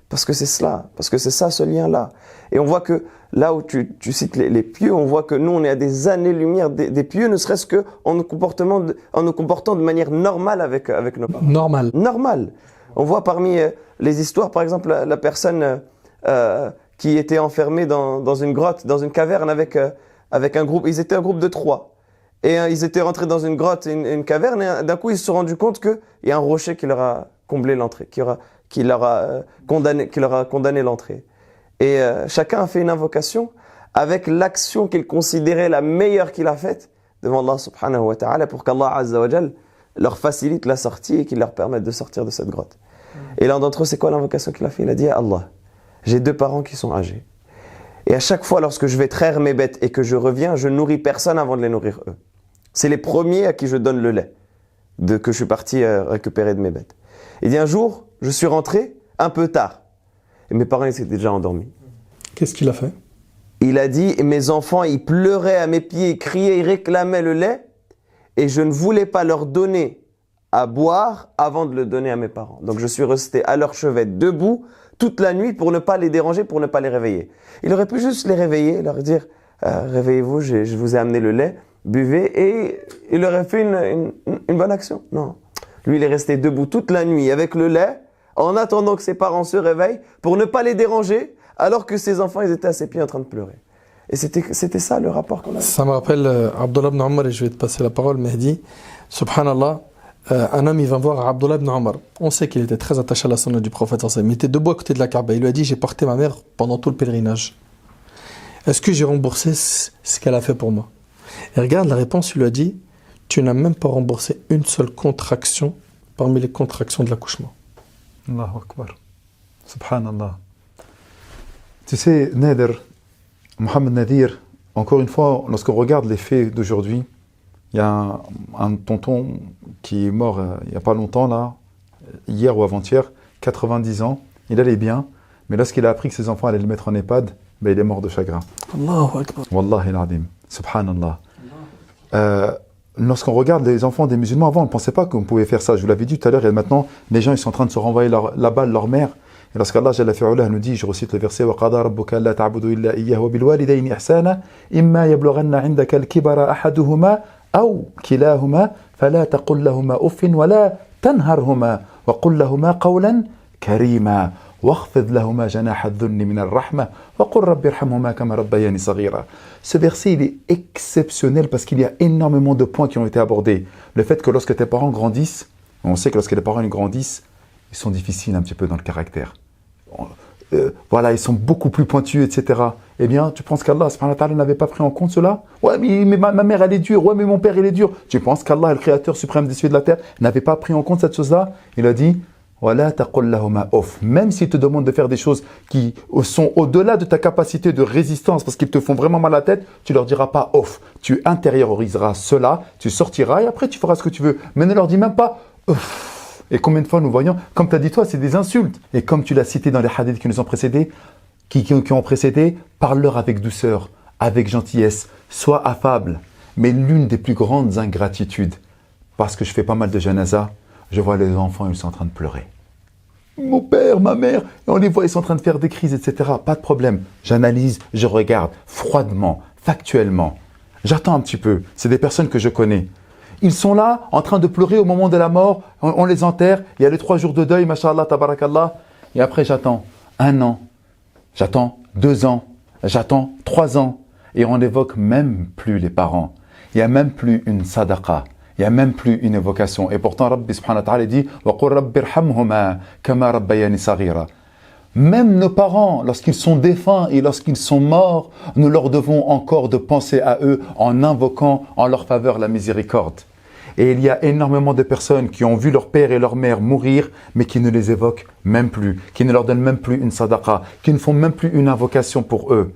Parce que c'est cela, parce que c'est ça, ce lien-là. Et on voit que là où tu cites les pieux, on voit que nous, on est à des années-lumière des pieux, ne serait-ce qu'en nous comportant de manière normale avec nos parents. Normal. Normal. On voit parmi les histoires, par exemple, la personne qui était enfermée dans une grotte, dans une caverne avec un groupe. Ils étaient un groupe de 3. Et ils étaient rentrés dans une grotte, une caverne, et d'un coup, ils se sont rendus compte qu'il y a un rocher qui leur a comblé l'entrée, qui leur a condamné l'entrée. Et chacun a fait une invocation avec l'action qu'il considérait la meilleure qu'il a faite devant Allah subhanahu wa ta'ala pour qu'Allah azza wa jal leur facilite la sortie et qu'il leur permette de sortir de cette grotte. Et l'un d'entre eux, c'est quoi l'invocation qu'il a fait? Il a dit à Allah, j'ai 2 parents qui sont âgés. Et à chaque fois, lorsque je vais traire mes bêtes et que je reviens, je nourris personne avant de les nourrir eux. C'est les premiers à qui je donne le lait que je suis parti récupérer de mes bêtes. Il dit un jour, je suis rentré un peu tard. Et mes parents, ils étaient déjà endormis. Qu'est-ce qu'il a fait? Il a dit, mes enfants, ils pleuraient à mes pieds, ils criaient, ils réclamaient le lait. Et je ne voulais pas leur donner à boire avant de le donner à mes parents. Donc je suis resté à leur chevet, debout, toute la nuit pour ne pas les déranger, pour ne pas les réveiller. Il aurait pu juste les réveiller, leur dire réveillez-vous, je vous ai amené le lait, buvez, et il aurait fait une bonne action. Non. Lui, il est resté debout toute la nuit avec le lait, en attendant que ses parents se réveillent, pour ne pas les déranger, alors que ses enfants, ils étaient à ses pieds en train de pleurer. Et c'était ça le rapport qu'on a. Ça me rappelle Abdullah ibn Omar, et je vais te passer la parole, Mehdi. Subhanallah, un homme, il va voir Abdullah ibn Omar. On sait qu'il était très attaché à la sunna du prophète. Il était debout à côté de la Kaaba. Il lui a dit, j'ai porté ma mère pendant tout le pèlerinage. Est-ce que j'ai remboursé ce qu'elle a fait pour moi? Et regarde la réponse, il lui a dit, tu n'as même pas remboursé une seule contraction parmi les contractions de l'accouchement. Allahu Akbar. Subhanallah. Tu sais, Nader, Mohamed Nadir, encore une fois, lorsqu'on regarde les faits d'aujourd'hui, il y a un tonton qui est mort il n'y a pas longtemps, là, hier ou avant-hier, 90 ans, il allait bien, mais lorsqu'il a appris que ses enfants allaient le mettre en EHPAD, ben, il est mort de chagrin. Allahu Akbar. Wallahi al-Adim. Subhanallah. Lorsqu'on regarde les enfants des musulmans, avant on ne pensait pas qu'on pouvait faire ça. Je vous l'avais dit tout à l'heure, et maintenant les gens ils sont en train de se renvoyer la balle, leur mère. Et lorsqu'Allah Jalla fi'ala nous dit, je recite le verset وَقَضَى رَبُّكَ أَلَّا تَعْبُدُوا إِلَّا إِيَّاهُ وَبِالْوَالِدَيْنِ إِحْسَانًا إِمَّا يَبْلُغَنَّ عِندَكَ الْكِبَرَ أَحَدُهُمَا أَوْ كِلَاهُمَا فَلَا تَقُل لَّهُمَا أُفٍّ وَلَا تَنْهَرْهُمَا وَقُل لَّهُمَا قَوْلًا كَرِيمًا واخفض لهما جناح الذل من الرحمة وقل رب ارحمهما كما ربياني صغيرا. Ce verset, il est exceptionnel parce qu'il y a énormément de points qui ont été abordés. Le fait que lorsque tes parents grandissent, on sait que lorsque les parents grandissent, ils sont difficiles un petit peu dans le caractère. Voilà, ils sont beaucoup plus pointus, etc. Eh bien, tu penses qu'Allah subhanahu wa ta'ala n'avait pas pris en compte cela? Ouais, mais ma mère, elle est dure. Ouais, mais mon père, il est dur. Tu penses qu'Allah, le créateur suprême des cieux et de la terre, n'avait pas pris en compte cette chose-là? Il a dit, voilà, même s'ils te demandent de faire des choses qui sont au-delà de ta capacité de résistance, parce qu'ils te font vraiment mal à la tête, tu leur diras pas off. Tu intérioriseras cela, tu sortiras et après tu feras ce que tu veux. Mais ne leur dis même pas off. Et combien de fois nous voyons, comme tu as dit toi, c'est des insultes. Et comme tu l'as cité dans les hadiths qui nous ont précédés, qui ont précédé, parle-leur avec douceur, avec gentillesse, sois affable. Mais l'une des plus grandes ingratitudes, parce que je fais pas mal de janaza, je vois les enfants, ils sont en train de pleurer. Mon père, ma mère, et on les voit, ils sont en train de faire des crises, etc. Pas de problème. J'analyse, je regarde, froidement, factuellement. J'attends un petit peu. C'est des personnes que je connais. Ils sont là, en train de pleurer au moment de la mort. On les enterre. Il y a les 3 jours de deuil, mashallah, tabarakallah. Et après, j'attends 1 an. J'attends 2 ans. J'attends 3 ans. Et on n'évoque même plus les parents. Il n'y a même plus une sadaqa. Il n'y a même plus une évocation. Et pourtant, Rabbi subhanahu wa ta'ala dit وَقُلْ رَبِّ ارْحَمْهُمَا كَمَا رَبَّيَانِ صَغِيرًا. Même nos parents, lorsqu'ils sont défunts et lorsqu'ils sont morts, nous leur devons encore de penser à eux en invoquant en leur faveur la miséricorde. Et il y a énormément de personnes qui ont vu leur père et leur mère mourir, mais qui ne les évoquent même plus, qui ne leur donnent même plus une sadaqa, qui ne font même plus une invocation pour eux.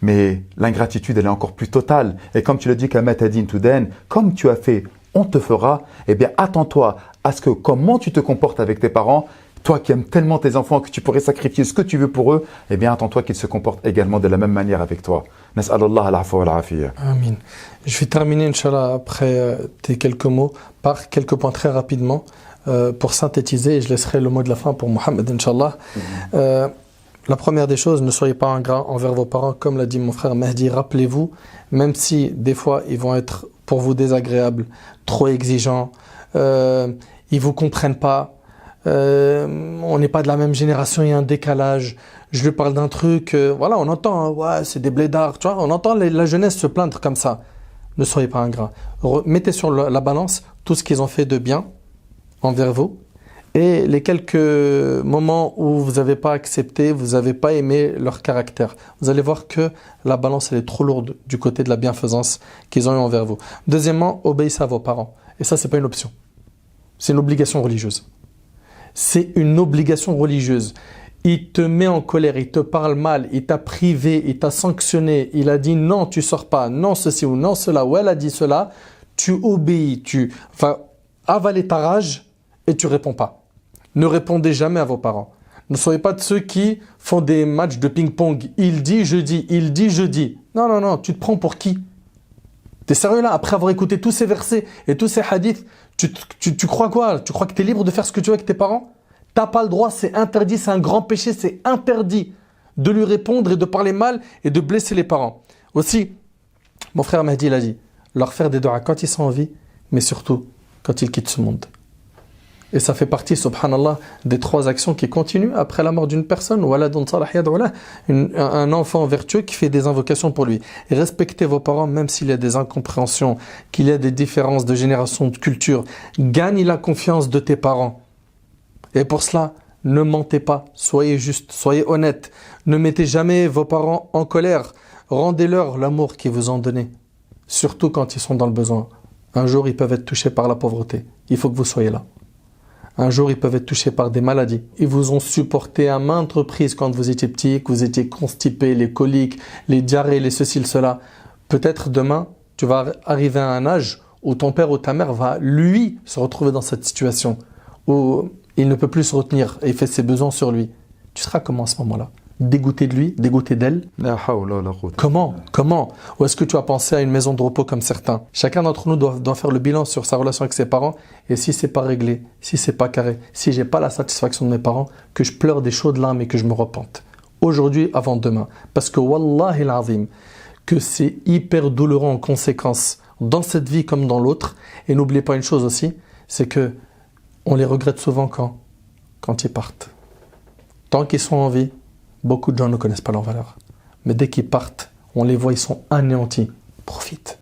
Mais l'ingratitude, elle est encore plus totale. Et comme tu le dis, Kama tadin tudan, comme tu as fait, on te fera. Eh bien, attends-toi à ce que comment tu te comportes avec tes parents, toi qui aimes tellement tes enfants que tu pourrais sacrifier ce que tu veux pour eux, eh bien, attends-toi qu'ils se comportent également de la même manière avec toi. Nas'alallah al-afwa wal-afiya. Amin. Je vais terminer, Inch'Allah, après tes quelques mots, par quelques points très rapidement pour synthétiser, et je laisserai le mot de la fin pour Mohamed, Inch'Allah. La première des choses, ne soyez pas ingrats envers vos parents, comme l'a dit mon frère Mehdi. Rappelez-vous, même si des fois ils vont être pour vous désagréables, trop exigeants, ils vous comprennent pas, on n'est pas de la même génération, il y a un décalage. Je lui parle d'un truc, voilà, on entend, hein, ouais, c'est des blédards, tu vois, on entend la jeunesse se plaindre comme ça. Ne soyez pas ingrats. Mettez sur la balance tout ce qu'ils ont fait de bien envers vous. Et les quelques moments où vous n'avez pas accepté, vous n'avez pas aimé leur caractère, vous allez voir que la balance elle est trop lourde du côté de la bienfaisance qu'ils ont eu envers vous. Deuxièmement, obéissez à vos parents. Et ça, c'est pas une option. C'est une obligation religieuse. C'est une obligation religieuse. Il te met en colère, il te parle mal, il t'a privé, il t'a sanctionné, il a dit non, tu sors pas, non ceci ou non cela, ou elle a dit cela, tu obéis, tu vas avaler ta rage et tu réponds pas. Ne répondez jamais à vos parents. Ne soyez pas de ceux qui font des matchs de ping-pong. Il dit, je dis, il dit, je dis. Non, non, non, tu te prends pour qui? T'es sérieux là? Après avoir écouté tous ces versets et tous ces hadiths, tu crois quoi? Tu crois que tu es libre de faire ce que tu veux avec tes parents? T'as pas le droit, c'est interdit, c'est un grand péché, c'est interdit de lui répondre et de parler mal et de blesser les parents. Aussi, mon frère Mehdi l'a dit, leur faire des doigts quand ils sont en vie, mais surtout quand ils quittent ce monde. Et ça fait partie, subhanallah, des 3 actions qui continuent après la mort d'une personne. Un enfant vertueux qui fait des invocations pour lui. Et respectez vos parents, même s'il y a des incompréhensions, qu'il y a des différences de génération, de culture. Gagne la confiance de tes parents. Et pour cela, ne mentez pas. Soyez juste, soyez honnête. Ne mettez jamais vos parents en colère. Rendez-leur l'amour qu'ils vous ont donné. Surtout quand ils sont dans le besoin. Un jour, ils peuvent être touchés par la pauvreté. Il faut que vous soyez là. Un jour, ils peuvent être touchés par des maladies. Ils vous ont supporté à maintes reprises quand vous étiez petit, que vous étiez constipé, les coliques, les diarrhées, les ceci, le cela. Peut-être demain, tu vas arriver à un âge où ton père ou ta mère va, lui, se retrouver dans cette situation où il ne peut plus se retenir et il fait ses besoins sur lui. Tu seras comment à ce moment-là? Dégoûté de lui, dégoûté d'elle? Comment? Ou est-ce que tu as pensé à une maison de repos comme certains? Chacun d'entre nous doit faire le bilan sur sa relation avec ses parents. Et si c'est pas réglé, si c'est pas carré, si j'ai pas la satisfaction de mes parents, que je pleure des chaudes larmes et que je me repente. Aujourd'hui avant demain. Parce que wallahi l'azim, que c'est hyper douloureux en conséquence dans cette vie comme dans l'autre. Et n'oubliez pas une chose aussi, c'est que on les regrette souvent quand ils partent. Tant qu'ils sont en vie, beaucoup de gens ne connaissent pas leur valeur. Mais dès qu'ils partent, on les voit, ils sont anéantis. Profite.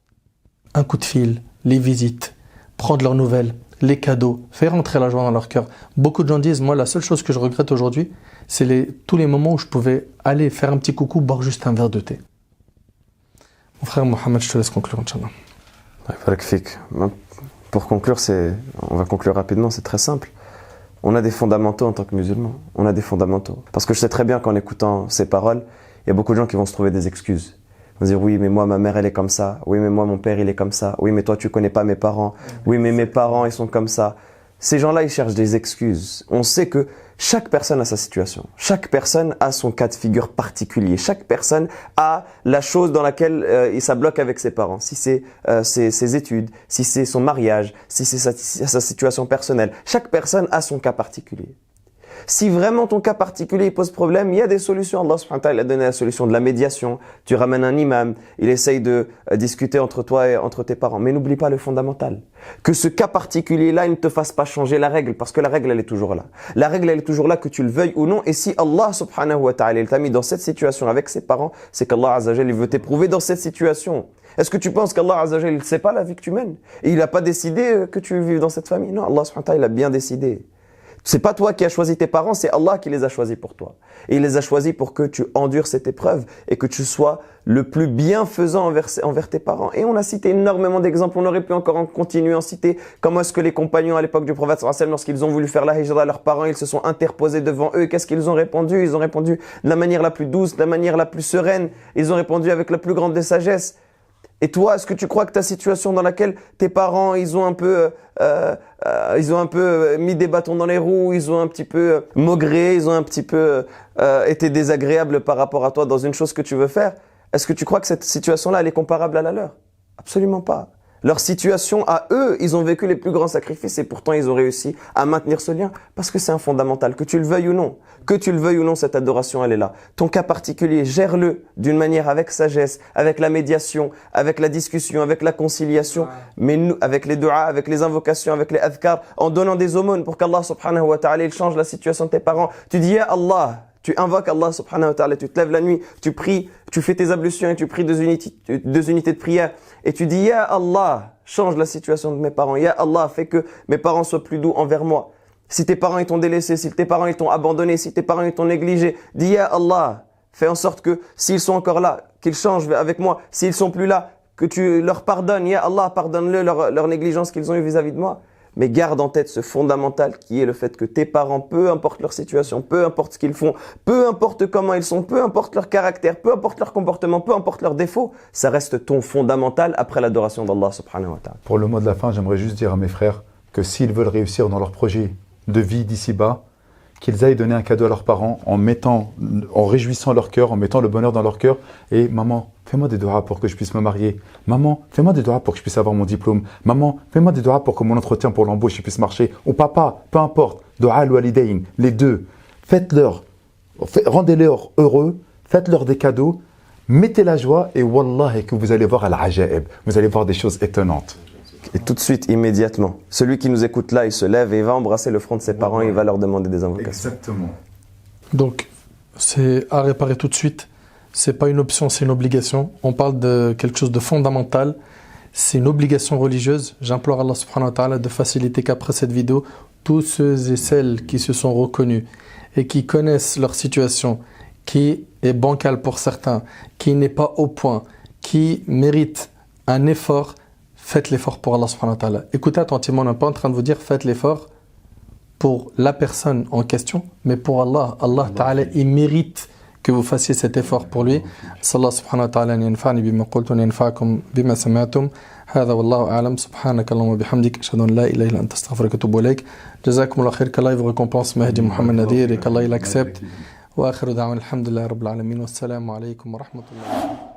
Un coup de fil, les visites, prendre leurs nouvelles, les cadeaux, faire rentrer la joie dans leur cœur. Beaucoup de gens disent, moi, la seule chose que je regrette aujourd'hui, c'est tous les moments où je pouvais aller faire un petit coucou, boire juste un verre de thé. Mon frère Mohamed, je te laisse conclure, Inch'Allah. Pour conclure, on va conclure rapidement, c'est très simple. On a des fondamentaux en tant que musulmans. On a des fondamentaux. Parce que je sais très bien qu'en écoutant ces paroles, il y a beaucoup de gens qui vont se trouver des excuses. Ils vont dire, oui, mais moi, ma mère, elle est comme ça. Oui, mais moi, mon père, il est comme ça. Oui, mais toi, tu connais pas mes parents. Oui, mais mes parents, ils sont comme ça. Ces gens-là, ils cherchent des excuses. On sait que chaque personne a sa situation. Chaque personne a son cas de figure particulier. Chaque personne a la chose dans laquelle ça bloque avec ses parents. Si c'est ses études, si c'est son mariage, si c'est sa situation personnelle. Chaque personne a son cas particulier. Si vraiment ton cas particulier pose problème, il y a des solutions. Allah subhanahu wa ta'ala a donné la solution de la médiation. Tu ramènes un imam, il essaye de discuter entre toi et entre tes parents. Mais n'oublie pas le fondamental. Que ce cas particulier-là, il ne te fasse pas changer la règle, parce que la règle, elle est toujours là. La règle, elle est toujours là, que tu le veuilles ou non. Et si Allah subhanahu wa ta'ala, il t'a mis dans cette situation avec ses parents, c'est qu'Allah azza wa jalla, il veut t'éprouver dans cette situation. Est-ce que tu penses qu'Allah azza wa jalla, il ne sait pas la vie que tu mènes? Et il n'a pas décidé que tu vives dans cette famille? Non, Allah subhanahu wa ta'ala, il a bien décidé. C'est pas toi qui as choisi tes parents, c'est Allah qui les a choisis pour toi. Et il les a choisis pour que tu endures cette épreuve et que tu sois le plus bienfaisant envers tes parents. Et on a cité énormément d'exemples, on aurait pu encore en continuer en citer. Comment est-ce que les compagnons à l'époque du prophète sallallahu alayhi wa sallam, lorsqu'ils ont voulu faire la hijra, leurs parents, ils se sont interposés devant eux. Qu'est-ce qu'ils ont répondu? Ils ont répondu de la manière la plus douce, de la manière la plus sereine. Ils ont répondu avec la plus grande des sagesses. Et toi, est-ce que tu crois que ta situation dans laquelle tes parents, ils ont un peu mis des bâtons dans les roues, ils ont un petit peu maugré, ils ont un petit peu été désagréables par rapport à toi dans une chose que tu veux faire? Est-ce que tu crois que cette situation-là, elle est comparable à la leur? Absolument pas. Leur situation à eux, ils ont vécu les plus grands sacrifices et pourtant ils ont réussi à maintenir ce lien parce que c'est un fondamental, que tu le veuilles ou non. Que tu le veuilles ou non, cette adoration, elle est là. Ton cas particulier, gère-le d'une manière avec sagesse, avec la médiation, avec la discussion, avec la conciliation, mais nous, avec les du'a, avec les invocations, avec les adhkar, en donnant des aumônes pour qu'Allah subhanahu wa ta'ala, il change la situation de tes parents. Tu dis, ya Allah, tu invoques Allah subhanahu wa ta'ala, tu te lèves la nuit, tu pries, tu fais tes ablutions et tu pries deux unités de prière. Et tu dis, ya Allah, change la situation de mes parents. Ya Allah, fais que mes parents soient plus doux envers moi. Si tes parents ils t'ont délaissé, si tes parents ils t'ont abandonné, si tes parents ils t'ont négligé, dis ya Allah, fais en sorte que s'ils sont encore là, qu'ils changent avec moi. S'ils sont plus là, que tu leur pardonnes. Ya Allah, pardonne-le leur négligence qu'ils ont eu vis-à-vis de moi. Mais garde en tête ce fondamental qui est le fait que tes parents, peu importe leur situation, peu importe ce qu'ils font, peu importe comment ils sont, peu importe leur caractère, peu importe leur comportement, peu importe leurs défauts, ça reste ton fondamental après l'adoration d'Allah subhanahu wa ta'ala. Pour le mot de la fin, j'aimerais juste dire à mes frères que s'ils veulent réussir dans leur projet de vie d'ici-bas, qu'ils aillent donner un cadeau à leurs parents en réjouissant leur cœur, en mettant le bonheur dans leur cœur. Et maman, fais-moi des doigts pour que je puisse me marier. Maman, fais-moi des doigts pour que je puisse avoir mon diplôme. Maman, fais-moi des doigts pour que mon entretien pour l'embauche puisse marcher. Ou papa, peu importe, doua al-walidayn, les deux. Rendez-leur heureux, faites-leur des cadeaux, mettez la joie et wallah, que vous allez voir al-ajaib. Vous allez voir des choses étonnantes. Et tout de suite, immédiatement, celui qui nous écoute là, il se lève et il va embrasser le front de ses parents et il va leur demander des invocations. Exactement. Donc, c'est à réparer tout de suite. C'est pas une option, c'est une obligation. On parle de quelque chose de fondamental. C'est une obligation religieuse. J'implore Allah subhanahu wa ta'ala de faciliter qu'après cette vidéo, tous ceux et celles qui se sont reconnus et qui connaissent leur situation, qui est bancale pour certains, qui n'est pas au point, qui mérite un effort, faites l'effort pour Allah subhanahu wa ta'ala. Écoutez attentivement, on n'est pas en train de vous dire faites l'effort pour la personne en question, mais pour Allah. Allah ta'ala, il mérite que vous fassiez cet effort pour lui. Sallallahu subhanahu wa ta'ala yanfa'ni bima qultum yanfa'akum bima sami'tum. Hadha wallahu a'lam. Subhanaka Allahumma bihamdik ashhadu an la ilaha illa anta astaghfiruka wa atubu ilayk. Jazakumullahu khair, qu'Allah vous récompense Mahdi Mohamed Nadir et qu'Allah il accepte. Wa akhiru da'wana alhamdulillahi rabbil alamin. Wassalamu alaykum wa rahmatullahi.